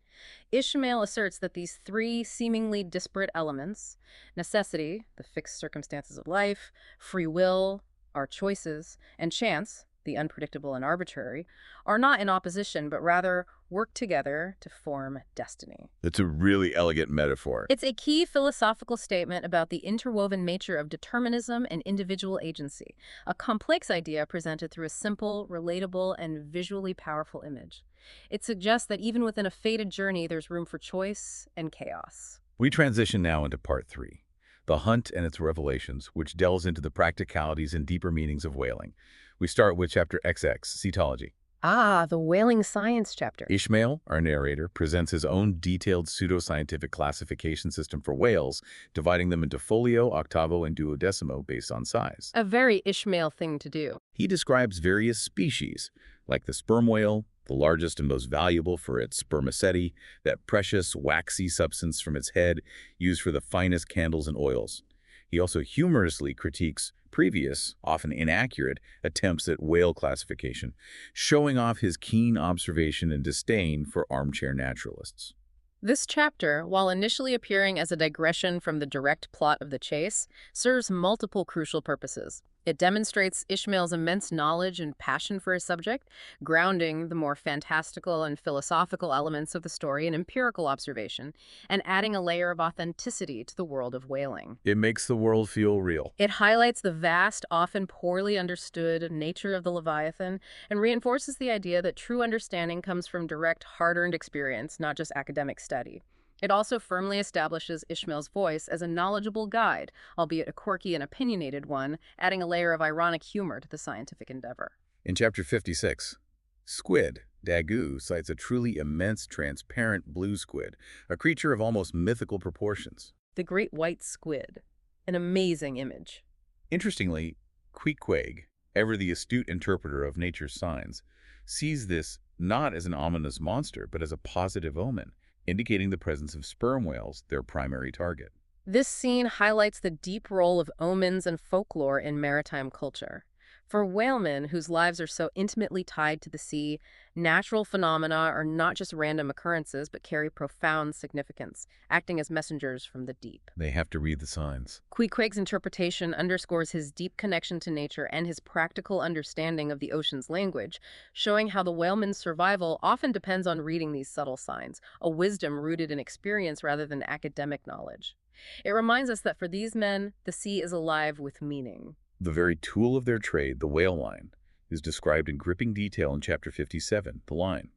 Ishmael asserts that these three seemingly disparate elements, necessity, the fixed circumstances of life, free will, our choices, and chance, the unpredictable and arbitrary, are not in opposition, but rather work together to form destiny. That's a really elegant metaphor. It's a key philosophical statement about the interwoven nature of determinism and individual agency, a complex idea presented through a simple, relatable, and visually powerful image. It suggests that even within a fated journey, there's room for choice and chaos. We transition now into Part 3, the hunt and its revelations, which delves into the practicalities and deeper meanings of whaling. We start with Chapter XX, Cetology. Ah, the whaling science chapter. Ishmael, our narrator, presents his own detailed pseudoscientific classification system for whales, dividing them into folio, octavo, and duodecimo based on size. A very Ishmael thing to do. He describes various species, like the sperm whale, the largest and most valuable for its spermaceti, that precious, waxy substance from its head used for the finest candles and oils. He also humorously critiques previous, often inaccurate, attempts at whale classification, showing off his keen observation and disdain for armchair naturalists. This chapter, while initially appearing as a digression from the direct plot of the chase, serves multiple crucial purposes. It demonstrates Ishmael's immense knowledge and passion for his subject, grounding the more fantastical and philosophical elements of the story in empirical observation, and adding a layer of authenticity to the world of whaling. It makes the world feel real. It highlights the vast, often poorly understood nature of the Leviathan, and reinforces the idea that true understanding comes from direct, hard-earned experience, not just academic study. It also firmly establishes Ishmael's voice as a knowledgeable guide, albeit a quirky and opinionated one, adding a layer of ironic humor to the scientific endeavor. In Chapter 56, Squid, Daggoo cites a truly immense, transparent blue squid, a creature of almost mythical proportions. The great white squid. An amazing image. Interestingly, Queequeg, ever the astute interpreter of nature's signs, sees this not as an ominous monster, but as a positive omen, indicating the presence of sperm whales, their primary target. This scene highlights the deep role of omens and folklore in maritime culture. For whalemen whose lives are so intimately tied to the sea, natural phenomena are not just random occurrences but carry profound significance, acting as messengers from the deep. They have to read the signs. Queequeg's interpretation underscores his deep connection to nature and his practical understanding of the ocean's language, showing how the whaleman's survival often depends on reading these subtle signs, a wisdom rooted in experience rather than academic knowledge. It reminds us that for these men, the sea is alive with meaning. The very tool of their trade, the whale line, is described in gripping detail in Chapter 57, the line.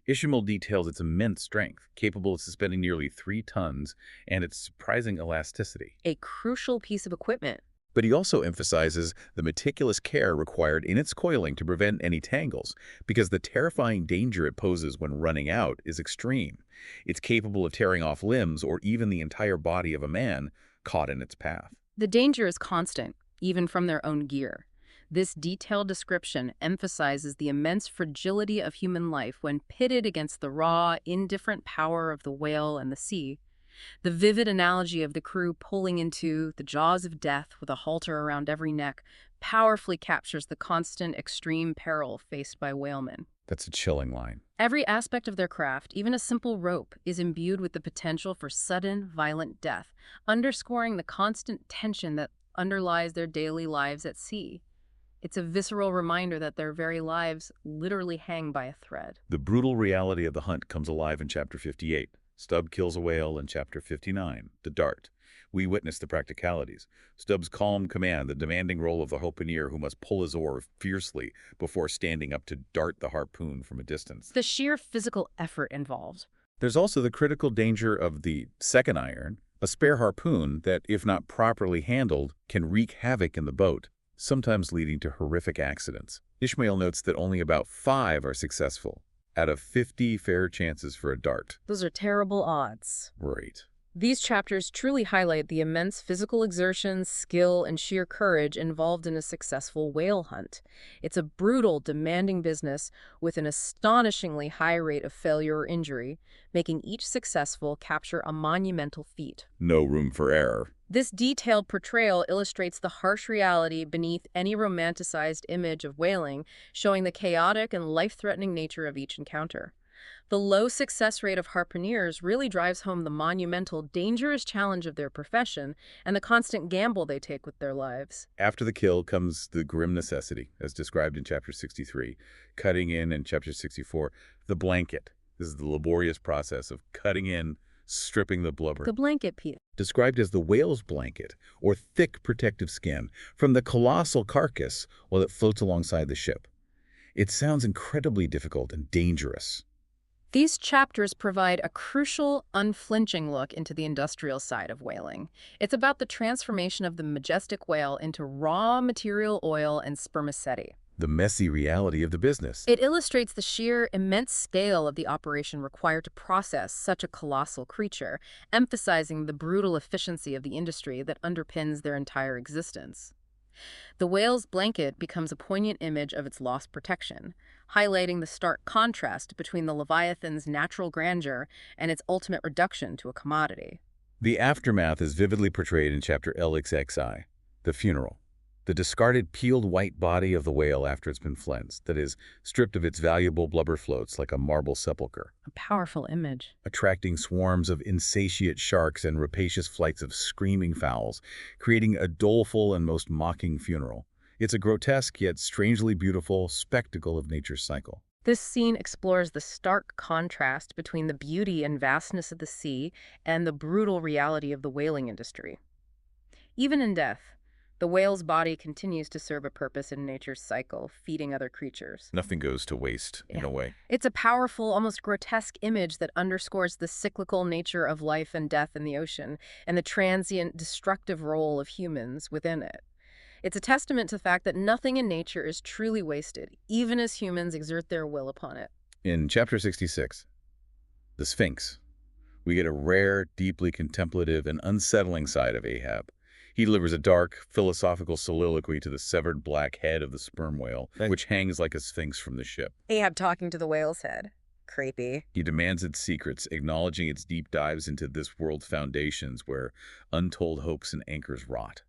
Ishmael details its immense strength, capable of suspending nearly 3 tons, and its surprising elasticity. A crucial piece of equipment. But he also emphasizes the meticulous care required in its coiling to prevent any tangles, because the terrifying danger it poses when running out is extreme. It's capable of tearing off limbs or even the entire body of a man caught in its path. The danger is constant, even from their own gear. This detailed description emphasizes the immense fragility of human life when pitted against the raw, indifferent power of the whale and the sea. The vivid analogy of the crew pulling into the jaws of death with a halter around every neck powerfully captures the constant, extreme peril faced by whalemen. That's a chilling line. Every aspect of their craft, even a simple rope, is imbued with the potential for sudden, violent death, underscoring the constant tension that underlies their daily lives at sea. It's a visceral reminder that their very lives literally hang by a thread. The brutal reality of the hunt comes alive in Chapter 58. Stubb kills a whale in Chapter 59, the dart. We witness the practicalities. Stubb's calm command, the demanding role of the harpooner who must pull his oar fiercely before standing up to dart the harpoon from a distance. The sheer physical effort involved. There's also the critical danger of the second iron, a spare harpoon that, if not properly handled, can wreak havoc in the boat, sometimes leading to horrific accidents. Ishmael notes that only about 5 are successful out of 50 fair chances for a dart. Those are terrible odds. Right. These chapters truly highlight the immense physical exertion, skill, and sheer courage involved in a successful whale hunt. It's a brutal, demanding business with an astonishingly high rate of failure or injury, making each successful capture a monumental feat. No room for error. This detailed portrayal illustrates the harsh reality beneath any romanticized image of whaling, showing the chaotic and life-threatening nature of each encounter. The low success rate of harpooneers really drives home the monumental, dangerous challenge of their profession and the constant gamble they take with their lives. After the kill comes the grim necessity, as described in Chapter 63. Cutting in Chapter 64, the blanket. This is the laborious process of cutting in, stripping the blubber. The blanket piece. Described as the whale's blanket, or thick protective skin, from the colossal carcass while it floats alongside the ship. It sounds incredibly difficult and dangerous. These chapters provide a crucial, unflinching look into the industrial side of whaling. It's about the transformation of the majestic whale into raw material oil and spermaceti. The messy reality of the business. It illustrates the sheer, immense scale of the operation required to process such a colossal creature, emphasizing the brutal efficiency of the industry that underpins their entire existence. The whale's blanket becomes a poignant image of its lost protection, highlighting the stark contrast between the Leviathan's natural grandeur and its ultimate reduction to a commodity. The aftermath is vividly portrayed in Chapter LXXI, the funeral. The discarded peeled white body of the whale after it's been flensed, that is, stripped of its valuable blubber floats like a marble sepulcher. A powerful image. Attracting swarms of insatiate sharks and rapacious flights of screaming fowls, creating a doleful and most mocking funeral. It's a grotesque yet strangely beautiful spectacle of nature's cycle. This scene explores the stark contrast between the beauty and vastness of the sea and the brutal reality of the whaling industry. Even in death, the whale's body continues to serve a purpose in nature's cycle, feeding other creatures. Nothing goes to waste, in a way. It's a powerful, almost grotesque image that underscores the cyclical nature of life and death in the ocean and the transient, destructive role of humans within it. It's a testament to the fact that nothing in nature is truly wasted, even as humans exert their will upon it. In Chapter 66, the Sphinx, we get a rare, deeply contemplative, and unsettling side of Ahab. He delivers a dark, philosophical soliloquy to the severed black head of the sperm whale, which hangs like a sphinx from the ship. Ahab talking to the whale's head. Creepy. He demands its secrets, acknowledging its deep dives into this world's foundations where untold hopes and anchors rot.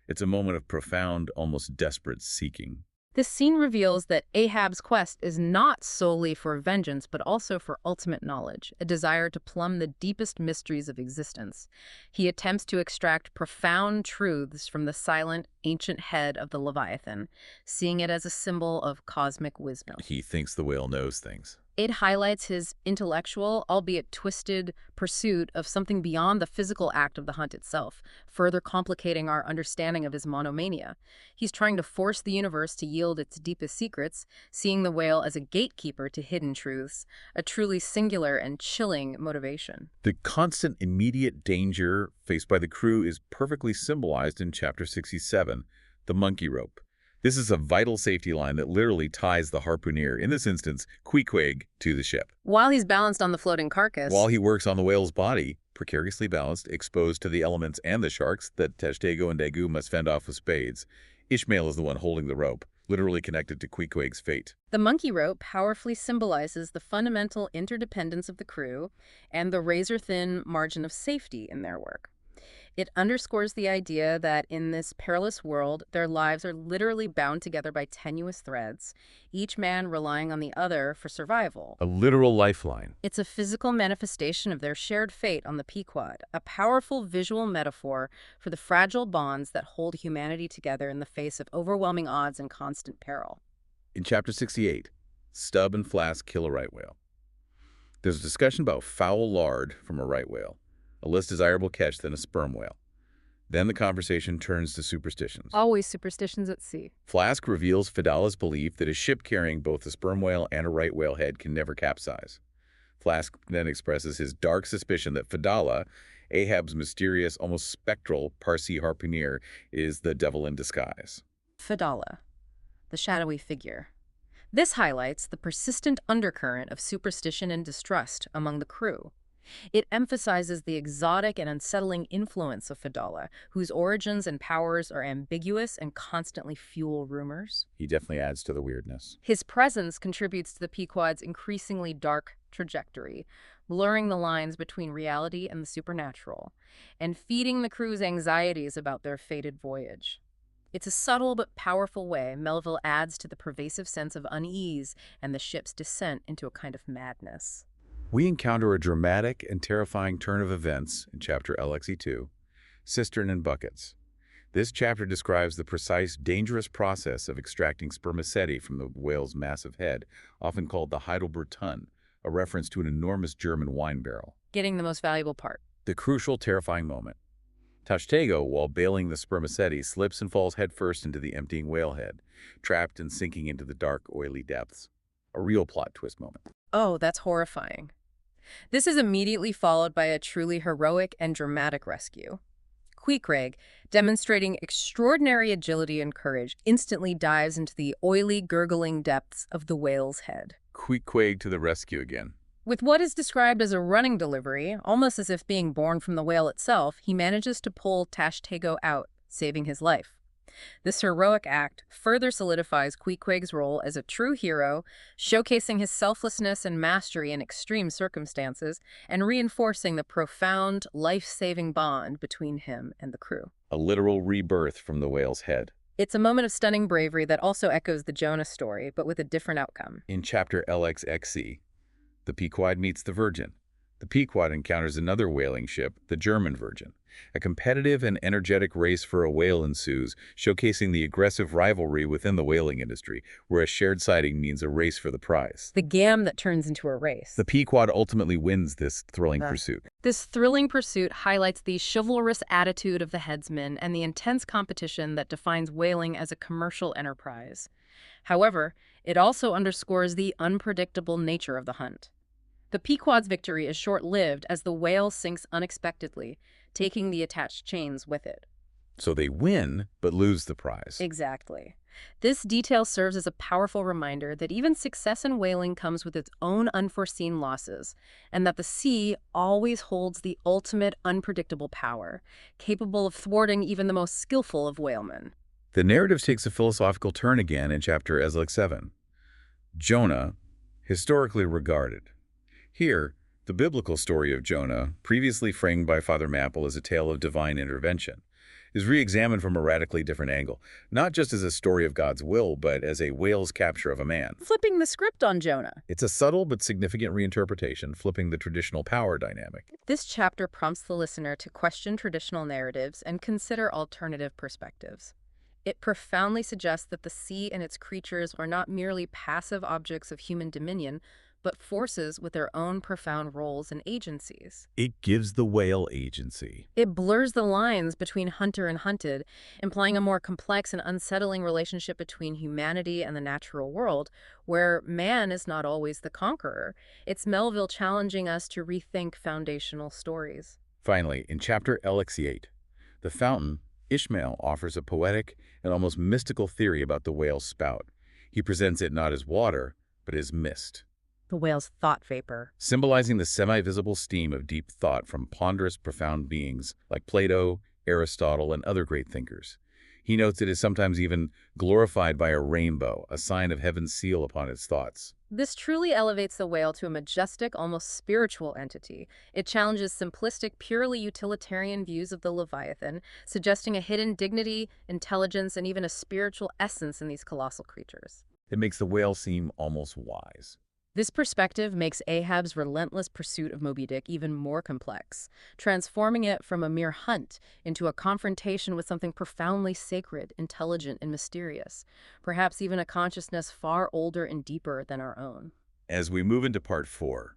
It's a moment of profound, almost desperate seeking. This scene reveals that Ahab's quest is not solely for vengeance, but also for ultimate knowledge, a desire to plumb the deepest mysteries of existence. He attempts to extract profound truths from the silent, ancient head of the Leviathan, seeing it as a symbol of cosmic wisdom. He thinks the whale knows things. It highlights his intellectual, albeit twisted, pursuit of something beyond the physical act of the hunt itself, further complicating our understanding of his monomania. He's trying to force the universe to yield its deepest secrets, seeing the whale as a gatekeeper to hidden truths, a truly singular and chilling motivation. The constant immediate danger faced by the crew is perfectly symbolized in Chapter 67, the monkey rope. This is a vital safety line that literally ties the harpooner, in this instance, Queequeg, to the ship. While he's balanced on the floating carcass, While he works on the whale's body, precariously balanced, exposed to the elements and the sharks that Tashtego and Daegu must fend off with spades, Ishmael is the one holding the rope, literally connected to Queequeg's fate. the monkey rope powerfully symbolizes the fundamental interdependence of the crew and the razor-thin margin of safety in their work. It underscores the idea that in this perilous world, their lives are literally bound together by tenuous threads, each man relying on the other for survival. A literal lifeline. It's a physical manifestation of their shared fate on the Pequod, a powerful visual metaphor for the fragile bonds that hold humanity together in the face of overwhelming odds and constant peril. In Chapter 68, Stubb and Flask kill a right whale. There's a discussion about foul lard from a right whale, a less desirable catch than a sperm whale. Then the conversation turns to superstitions. Always superstitions at sea. Flask reveals Fedala's belief that a ship carrying both a sperm whale and a right whale head can never capsize. Flask then expresses his dark suspicion that Fedala, Ahab's mysterious, almost spectral Parsi harpooner, is the devil in disguise. Fedala, the shadowy figure. This highlights the persistent undercurrent of superstition and distrust among the crew. It emphasizes the exotic and unsettling influence of Fedala, whose origins and powers are ambiguous and constantly fuel rumors. He definitely adds to the weirdness. His presence contributes to the Pequod's increasingly dark trajectory, blurring the lines between reality and the supernatural, and feeding the crew's anxieties about their fated voyage. It's a subtle but powerful way Melville adds to the pervasive sense of unease and the ship's descent into a kind of madness. We encounter a dramatic and terrifying turn of events in Chapter LXE2, Cistern and Buckets. This chapter describes the precise, dangerous process of extracting spermaceti from the whale's massive head, often called the Heidelberg Tun, a reference to an enormous German wine barrel. Getting the most valuable part. The crucial, terrifying moment. Tashtego, while bailing the spermaceti, slips and falls headfirst into the emptying whale head, trapped and sinking into the dark, oily depths. A real plot twist moment. Oh, that's horrifying. This is immediately followed by a truly heroic and dramatic rescue. Queequeg, demonstrating extraordinary agility and courage, instantly dives into the oily, gurgling depths of the whale's head. Queequeg to the rescue again. With what is described as a running delivery, almost as if being born from the whale itself, he manages to pull Tashtego out, saving his life. This heroic act further solidifies Queequeg's role as a true hero, showcasing his selflessness and mastery in extreme circumstances, and reinforcing the profound, life-saving bond between him and the crew. A literal rebirth from the whale's head. It's a moment of stunning bravery that also echoes the Jonah story, but with a different outcome. In Chapter LXXC, the Pequod meets the Virgin. The Pequod encounters another whaling ship, the German Virgin. A competitive and energetic race for a whale ensues, showcasing the aggressive rivalry within the whaling industry, where a shared sighting means a race for the prize. The gam that turns into a race. The Pequod ultimately wins this thrilling pursuit. This thrilling pursuit highlights the chivalrous attitude of the headsman and the intense competition that defines whaling as a commercial enterprise. However, it also underscores the unpredictable nature of the hunt. The Pequod's victory is short-lived as the whale sinks unexpectedly, taking the attached chains with it. So they win, but lose the prize. Exactly. This detail serves as a powerful reminder that even success in whaling comes with its own unforeseen losses, and that the sea always holds the ultimate unpredictable power, capable of thwarting even the most skillful of whalemen. The narrative takes a philosophical turn again in Chapter LX7. Jonah, historically regarded. Here, the biblical story of Jonah, previously framed by Father Mapple as a tale of divine intervention, is re-examined from a radically different angle, not just as a story of God's will, but as a whale's capture of a man. Flipping the script on Jonah. It's a subtle but significant reinterpretation, flipping the traditional power dynamic. This chapter prompts the listener to question traditional narratives and consider alternative perspectives. It profoundly suggests that the sea and its creatures are not merely passive objects of human dominion, but forces with their own profound roles and agencies. It gives the whale agency. It blurs the lines between hunter and hunted, implying a more complex and unsettling relationship between humanity and the natural world, where man is not always the conqueror. It's Melville challenging us to rethink foundational stories. Finally, in chapter LX8, The Fountain, Ishmael offers a poetic and almost mystical theory about the whale's spout. He presents it not as water, but as mist. The whale's thought vapor. Symbolizing the semi-visible steam of deep thought from ponderous, profound beings like Plato, Aristotle, and other great thinkers. He notes it is sometimes even glorified by a rainbow, a sign of heaven's seal upon its thoughts. This truly elevates the whale to a majestic, almost spiritual entity. It challenges simplistic, purely utilitarian views of the Leviathan, suggesting a hidden dignity, intelligence, and even a spiritual essence in these colossal creatures. It makes the whale seem almost wise. This perspective makes Ahab's relentless pursuit of Moby Dick even more complex, transforming it from a mere hunt into a confrontation with something profoundly sacred, intelligent, and mysterious, perhaps even a consciousness far older and deeper than our own. As we move into part 4,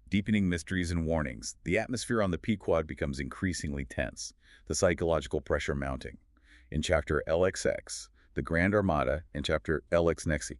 deepening mysteries and warnings, the atmosphere on the Pequod becomes increasingly tense, the psychological pressure mounting. In chapter LXX, the Grand Armada, and chapter LXNexi,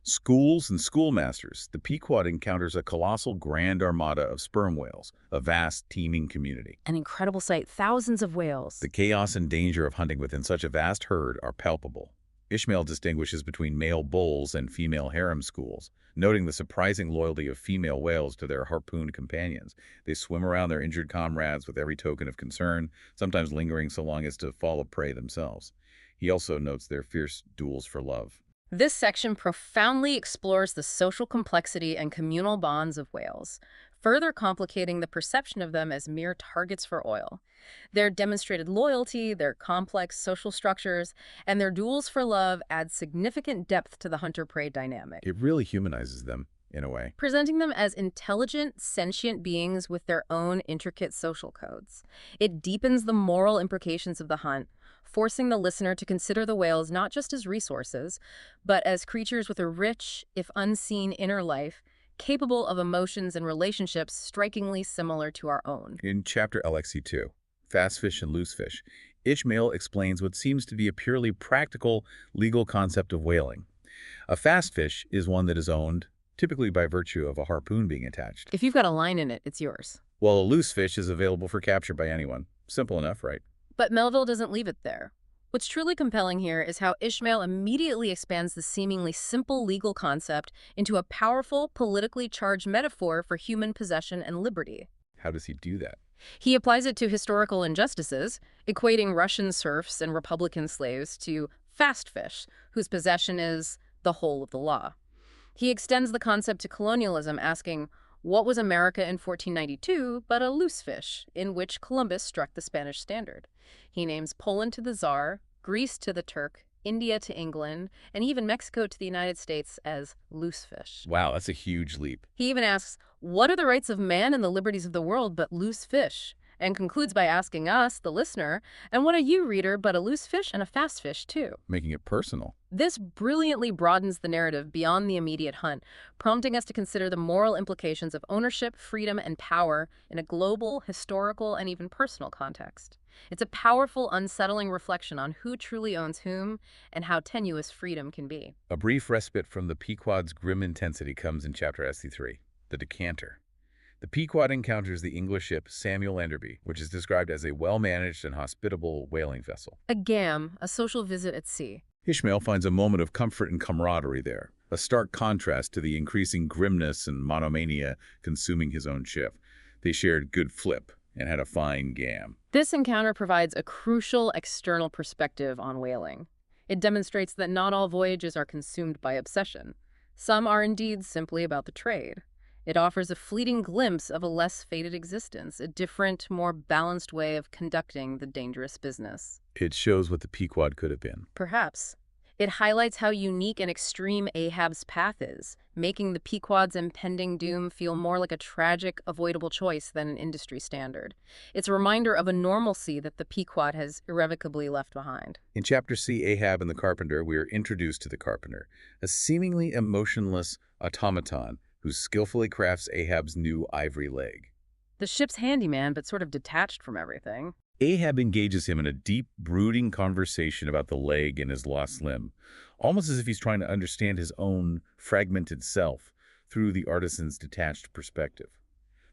Schools and Schoolmasters, the Pequod encounters a colossal grand armada of sperm whales, a vast, teeming community. An incredible sight, thousands of whales. The chaos and danger of hunting within such a vast herd are palpable. Ishmael distinguishes between male bulls and female harem schools, noting the surprising loyalty of female whales to their harpooned companions. They swim around their injured comrades with every token of concern, sometimes lingering so long as to fall a prey themselves. He also notes their fierce duels for love. This section profoundly explores the social complexity and communal bonds of whales, further complicating the perception of them as mere targets for oil. Their demonstrated loyalty, their complex social structures, and their duels for love add significant depth to the hunter-prey dynamic. It really humanizes them, in a way. Presenting them as intelligent, sentient beings with their own intricate social codes. It deepens the moral implications of the hunt, forcing the listener to consider the whales not just as resources, but as creatures with a rich, if unseen, inner life, capable of emotions and relationships strikingly similar to our own. In chapter LXC2, Fast Fish and Loose Fish, Ishmael explains what seems to be a purely practical, legal concept of whaling. A fast fish is one that is owned, typically by virtue of a harpoon being attached. If you've got a line in it, it's yours. While a loose fish is available for capture by anyone. Simple enough, right? But Melville doesn't leave it there. What's truly compelling here is how Ishmael immediately expands the seemingly simple legal concept into a powerful, politically charged metaphor for human possession and liberty. How does he do that? He applies it to historical injustices, equating Russian serfs and Republican slaves to fast fish, whose possession is the whole of the law. He extends the concept to colonialism, asking, what was America in 1492 but a loose fish, in which Columbus struck the Spanish standard? He names Poland to the Tsar, Greece to the Turk, India to England, and even Mexico to the United States as loose fish. Wow, that's a huge leap. He even asks, what are the rights of man and the liberties of the world but loose fish? And concludes by asking us, the listener, and what are you, reader, but a loose fish and a fast fish, too? Making it personal. This brilliantly broadens the narrative beyond the immediate hunt, prompting us to consider the moral implications of ownership, freedom, and power in a global, historical, and even personal context. It's a powerful, unsettling reflection on who truly owns whom and how tenuous freedom can be. A brief respite from the Pequod's grim intensity comes in chapter SC3, The Decanter. The Pequod encounters the English ship Samuel Enderby, which is described as a well-managed and hospitable whaling vessel. A gam, a social visit at sea. Ishmael finds a moment of comfort and camaraderie there, a stark contrast to the increasing grimness and monomania consuming his own ship. They shared good flip and had a fine gam. This encounter provides a crucial external perspective on whaling. It demonstrates that not all voyages are consumed by obsession. Some are indeed simply about the trade. It offers a fleeting glimpse of a less fated existence, a different, more balanced way of conducting the dangerous business. It shows what the Pequod could have been. Perhaps. It highlights how unique and extreme Ahab's path is, making the Pequod's impending doom feel more like a tragic, avoidable choice than an industry standard. It's a reminder of a normalcy that the Pequod has irrevocably left behind. In Chapter C, Ahab and the Carpenter, we are introduced to the Carpenter, a seemingly emotionless automaton who skillfully crafts Ahab's new ivory leg. The ship's handyman, but sort of detached from everything. Ahab engages him in a deep, brooding conversation about the leg and his lost limb, almost as if he's trying to understand his own fragmented self through the artisan's detached perspective.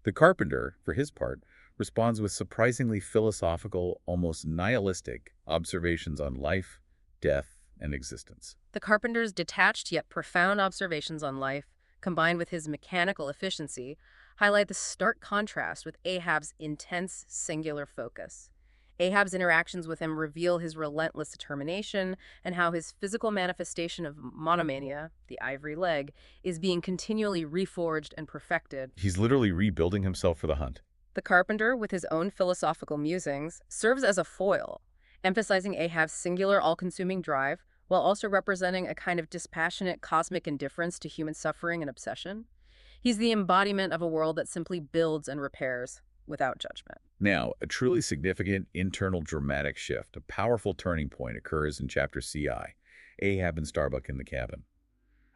The Carpenter, for his part, responds with surprisingly philosophical, almost nihilistic observations on life, death, and existence. The Carpenter's detached yet profound observations on life, combined with his mechanical efficiency, highlight the stark contrast with Ahab's intense, singular focus. Ahab's interactions with him reveal his relentless determination and how his physical manifestation of monomania, the ivory leg, is being continually reforged and perfected. He's literally rebuilding himself for the hunt. The Carpenter, with his own philosophical musings, serves as a foil, emphasizing Ahab's singular, all-consuming drive, while also representing a kind of dispassionate cosmic indifference to human suffering and obsession. He's the embodiment of a world that simply builds and repairs without judgment. Now, a truly significant internal dramatic shift, a powerful turning point occurs in Chapter CI, Ahab and Starbuck in the cabin.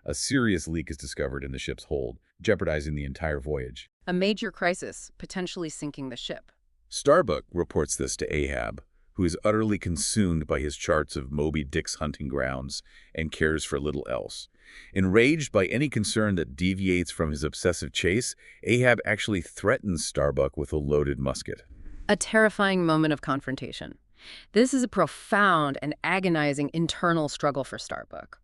A serious leak is discovered in the ship's hold, jeopardizing the entire voyage. A major crisis, potentially sinking the ship. Starbuck reports this to Ahab, who is utterly consumed by his charts of Moby Dick's hunting grounds and cares for little else. Enraged by any concern that deviates from his obsessive chase, Ahab actually threatens Starbuck with a loaded musket. A terrifying moment of confrontation. This is a profound and agonizing internal struggle for Starbuck.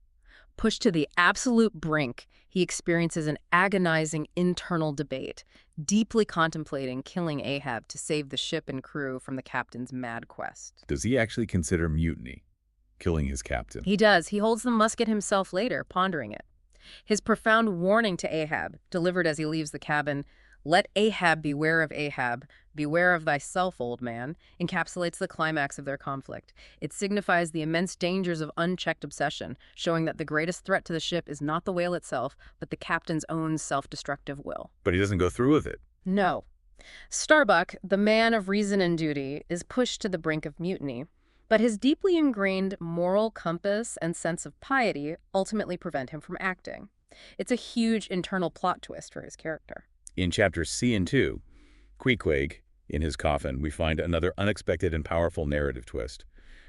Pushed to the absolute brink, he experiences an agonizing internal debate, deeply contemplating killing Ahab to save the ship and crew from the captain's mad quest. Does he actually consider mutiny, killing his captain? He does. He holds the musket himself later, pondering it. His profound warning to Ahab, delivered as he leaves the cabin, "Let Ahab beware of Ahab, beware of thyself, old man," encapsulates the climax of their conflict. It signifies the immense dangers of unchecked obsession, showing that the greatest threat to the ship is not the whale itself, but the captain's own self-destructive will. But he doesn't go through with it. No. Starbuck, the man of reason and duty, is pushed to the brink of mutiny, but his deeply ingrained moral compass and sense of piety ultimately prevent him from acting. It's a huge internal plot twist for his character. In Chapters C and 2, Queequeg, in his coffin, we find another unexpected and powerful narrative twist.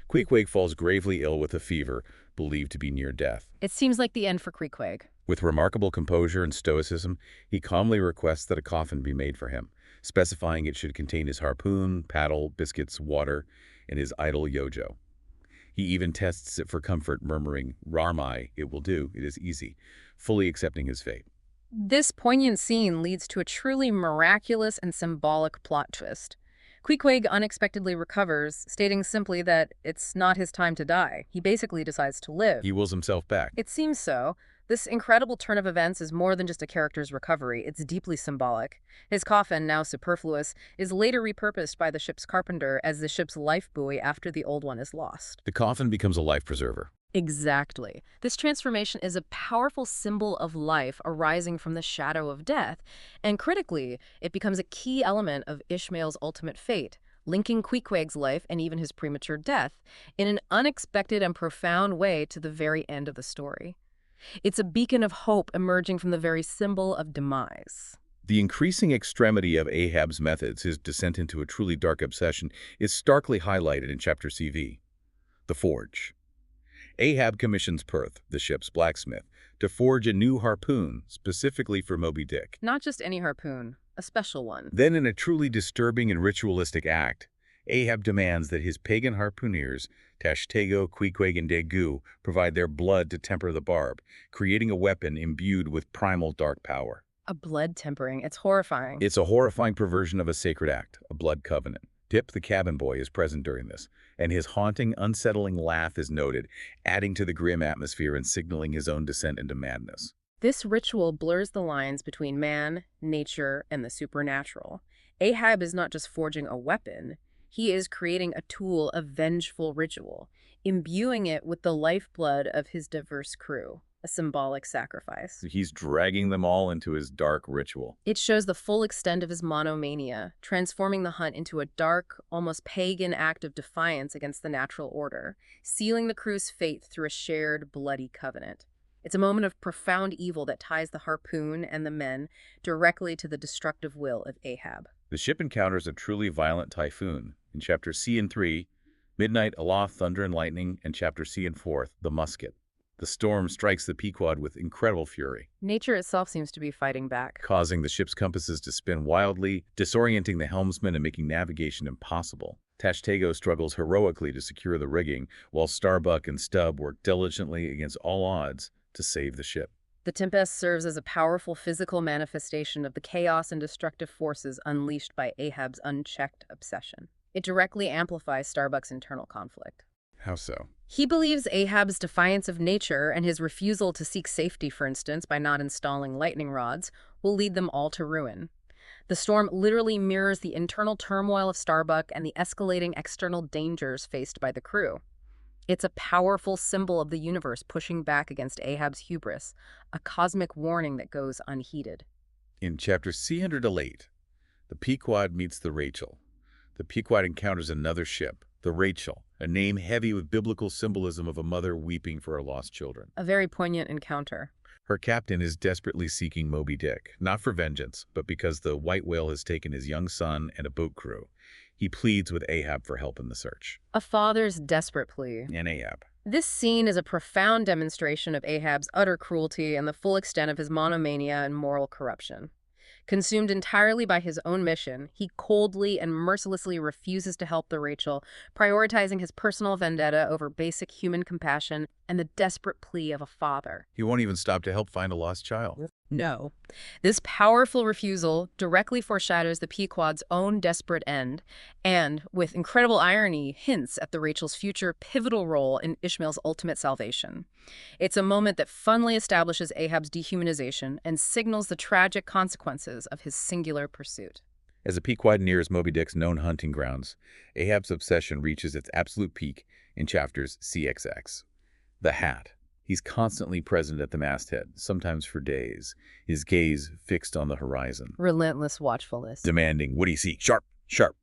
Queequeg falls gravely ill with a fever, believed to be near death. It seems like the end for Queequeg. With remarkable composure and stoicism, he calmly requests that a coffin be made for him, specifying it should contain his harpoon, paddle, biscuits, water, and his idol Yojo. He even tests it for comfort, murmuring, "Rarmai, it will do, it is easy," fully accepting his fate. This poignant scene leads to a truly miraculous and symbolic plot twist. Queequeg unexpectedly recovers, stating simply that it's not his time to die. He basically decides to live. He wills himself back. It seems so. This incredible turn of events is more than just a character's recovery. It's deeply symbolic. His coffin, now superfluous, is later repurposed by the ship's carpenter as the ship's life buoy after the old one is lost. The coffin becomes a life preserver. Exactly. This transformation is a powerful symbol of life arising from the shadow of death, and critically, it becomes a key element of Ishmael's ultimate fate, linking Queequeg's life and even his premature death in an unexpected and profound way to the very end of the story. It's a beacon of hope emerging from the very symbol of demise. The increasing extremity of Ahab's methods, his descent into a truly dark obsession, is starkly highlighted in Chapter CV, The Forge. Ahab commissions Perth, the ship's blacksmith, to forge a new harpoon specifically for Moby Dick. Not just any harpoon, a special one. Then, in a truly disturbing and ritualistic act, Ahab demands that his pagan harpooneers, Tashtego, Queequeg, and Daegu, provide their blood to temper the barb, creating a weapon imbued with primal dark power. A blood tempering. It's horrifying. It's a horrifying perversion of a sacred act, a blood covenant. Dip, the cabin boy, is present during this, and his haunting, unsettling laugh is noted, adding to the grim atmosphere and signaling his own descent into madness. This ritual blurs the lines between man, nature, and the supernatural. Ahab is not just forging a weapon, he is creating a tool of vengeful ritual, imbuing it with the lifeblood of his diverse crew, a symbolic sacrifice. He's dragging them all into his dark ritual. It shows the full extent of his monomania, transforming the hunt into a dark, almost pagan act of defiance against the natural order, sealing the crew's fate through a shared, bloody covenant. It's a moment of profound evil that ties the harpoon and the men directly to the destructive will of Ahab. The ship encounters a truly violent typhoon. In Chapter C and 3, Midnight, Aloft, Thunder and Lightning, and Chapter C and 4, The Musket. The storm strikes the Pequod with incredible fury. Nature itself seems to be fighting back, causing the ship's compasses to spin wildly, disorienting the helmsman and making navigation impossible. Tashtego struggles heroically to secure the rigging, while Starbuck and Stubb work diligently against all odds to save the ship. The Tempest serves as a powerful physical manifestation of the chaos and destructive forces unleashed by Ahab's unchecked obsession. It directly amplifies Starbuck's internal conflict. How so? He believes Ahab's defiance of nature and his refusal to seek safety, for instance, by not installing lightning rods, will lead them all to ruin. The storm literally mirrors the internal turmoil of Starbuck and the escalating external dangers faced by the crew. It's a powerful symbol of the universe pushing back against Ahab's hubris, a cosmic warning that goes unheeded. In Chapter C-108, the Pequod meets the Rachel. The Pequod encounters another ship, the Rachel, a name heavy with biblical symbolism of a mother weeping for her lost children. A very poignant encounter. Her captain is desperately seeking Moby Dick, not for vengeance, but because the white whale has taken his young son and a boat crew. He pleads with Ahab for help in the search. A father's desperate plea. And Ahab. This scene is a profound demonstration of Ahab's utter cruelty and the full extent of his monomania and moral corruption. Consumed entirely by his own mission, he coldly and mercilessly refuses to help the Rachel, prioritizing his personal vendetta over basic human compassion and the desperate plea of a father. He won't even stop to help find a lost child. No. This powerful refusal directly foreshadows the Pequod's own desperate end and, with incredible irony, hints at the Rachel's future pivotal role in Ishmael's ultimate salvation. It's a moment that funnily establishes Ahab's dehumanization and signals the tragic consequences of his singular pursuit. As the Pequod nears Moby Dick's known hunting grounds, Ahab's obsession reaches its absolute peak in chapters CXX. The Hat. He's constantly present at the masthead, sometimes for days, his gaze fixed on the horizon. Relentless watchfulness. Demanding, what do you see? Sharp, sharp.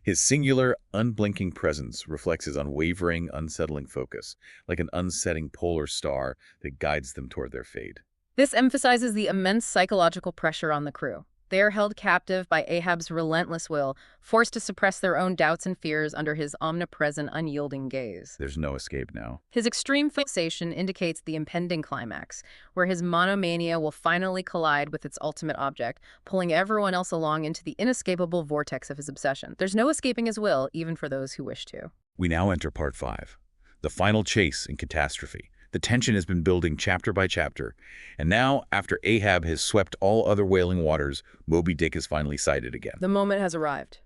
His singular, unblinking presence reflects his unwavering, unsettling focus, like an unsetting polar star that guides them toward their fate. This emphasizes the immense psychological pressure on the crew. They are held captive by Ahab's relentless will, forced to suppress their own doubts and fears under his omnipresent, unyielding gaze. There's no escape now. His extreme fixation indicates the impending climax, where his monomania will finally collide with its ultimate object, pulling everyone else along into the inescapable vortex of his obsession. There's no escaping his will, even for those who wish to. We now enter Part 5, the final chase and catastrophe. The tension has been building chapter by chapter, and now, after Ahab has swept all other wailing waters, Moby Dick is finally sighted again. The moment has arrived.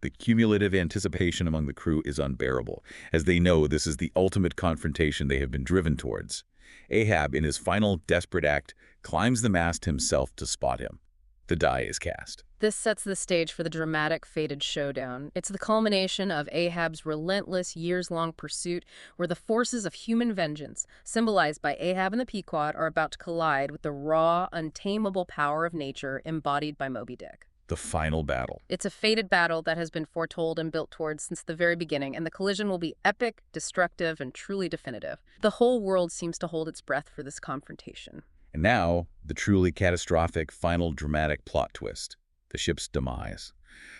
The cumulative anticipation among the crew is unbearable, as they know this is the ultimate confrontation they have been driven towards. Ahab, in his final desperate act, climbs the mast himself to spot him. The die is cast. This sets the stage for the dramatic, fated showdown. It's the culmination of Ahab's relentless, years-long pursuit, where the forces of human vengeance, symbolized by Ahab and the Pequod, are about to collide with the raw, untamable power of nature embodied by Moby Dick. The final battle. It's a fated battle that has been foretold and built towards since the very beginning, and the collision will be epic, destructive, and truly definitive. The whole world seems to hold its breath for this confrontation. And now, the truly catastrophic, final dramatic plot twist. The ship's demise.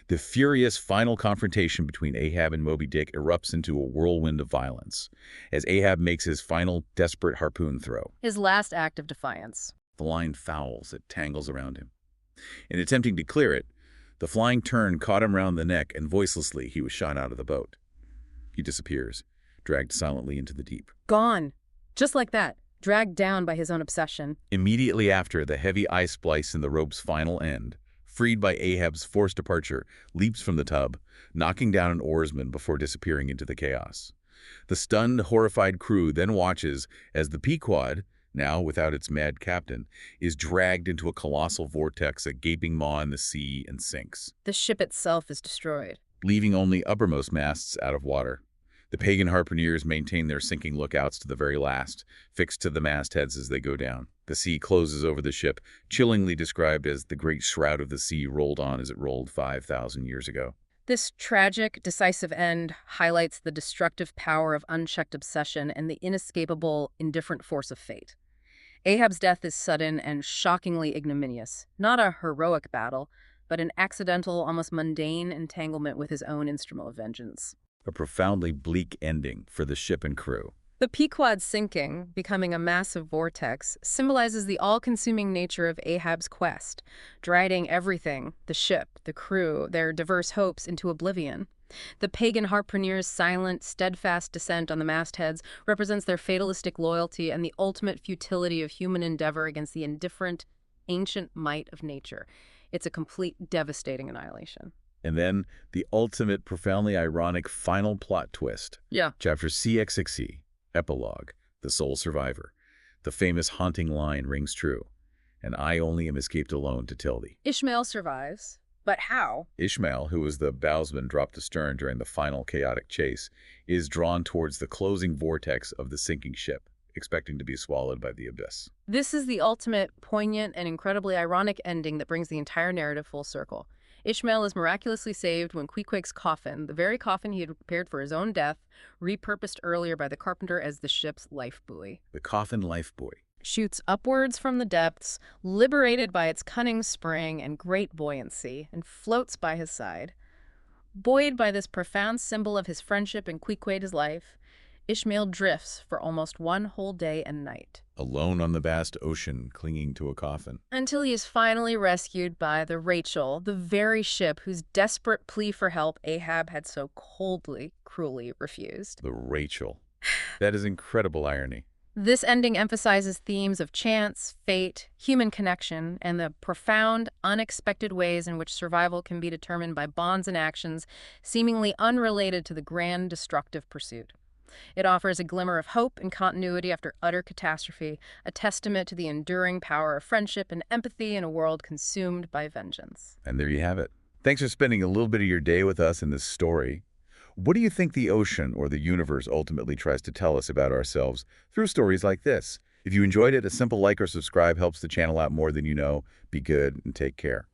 The furious final confrontation between Ahab and Moby Dick erupts into a whirlwind of violence, as Ahab makes his final, desperate harpoon throw. His last act of defiance. The line fouls, it tangles around him. In attempting to clear it, the flying tern caught him round the neck, and voicelessly he was shot out of the boat. He disappears, dragged silently into the deep. Gone. Just like that. Dragged down by his own obsession. Immediately after, the heavy ice splice in the rope's final end, freed by Ahab's forced departure, leaps from the tub, knocking down an oarsman before disappearing into the chaos. The stunned, horrified crew then watches as the Pequod, now without its mad captain, is dragged into a colossal vortex, a gaping maw in the sea, and sinks, The ship itself is destroyed. leaving only uppermost masts out of water. The pagan harpooneers maintain their sinking lookouts to the very last, fixed to the mastheads as they go down. The sea closes over the ship, chillingly described as the great shroud of the sea rolled on as it rolled 5,000 years ago. This tragic, decisive end highlights the destructive power of unchecked obsession and the inescapable, indifferent force of fate. Ahab's death is sudden and shockingly ignominious, not a heroic battle, but an accidental, almost mundane entanglement with his own instrument of vengeance. A profoundly bleak ending for the ship and crew. The Pequod sinking, becoming a massive vortex, symbolizes the all-consuming nature of Ahab's quest, dragging everything, the ship, the crew, their diverse hopes, into oblivion. The pagan harpooneers' silent, steadfast descent on the mastheads represents their fatalistic loyalty and the ultimate futility of human endeavor against the indifferent, ancient might of nature. It's a complete, devastating annihilation. And then the ultimate, profoundly ironic final plot twist. Yeah. Chapter CXXE, Epilogue, The Sole Survivor. The famous haunting line rings true. And I only am escaped alone to tell thee. Ishmael survives. But how? Ishmael, who was the bowsman dropped astern during the final chaotic chase, is drawn towards the closing vortex of the sinking ship, expecting to be swallowed by the abyss. This is the ultimate, poignant, and incredibly ironic ending that brings the entire narrative full circle. Ishmael is miraculously saved when Queequeg's coffin, the very coffin he had prepared for his own death, repurposed earlier by the carpenter as the ship's life buoy. The coffin life buoy. Shoots upwards from the depths, liberated by its cunning spring and great buoyancy, and floats by his side. Buoyed by this profound symbol of his friendship and Queequeg's life, Ishmael drifts for almost one whole day and night. Alone on the vast ocean, clinging to a coffin. Until he is finally rescued by the Rachel, the very ship whose desperate plea for help Ahab had so coldly, cruelly refused. The Rachel. That is incredible irony. This ending emphasizes themes of chance, fate, human connection, and the profound, unexpected ways in which survival can be determined by bonds and actions seemingly unrelated to the grand destructive pursuit. It offers a glimmer of hope and continuity after utter catastrophe, a testament to the enduring power of friendship and empathy in a world consumed by vengeance. And there you have it. Thanks for spending a little bit of your day with us in this story. What do you think the ocean or the universe ultimately tries to tell us about ourselves through stories like this? If you enjoyed it, a simple like or subscribe helps the channel out more than you know. Be good and take care.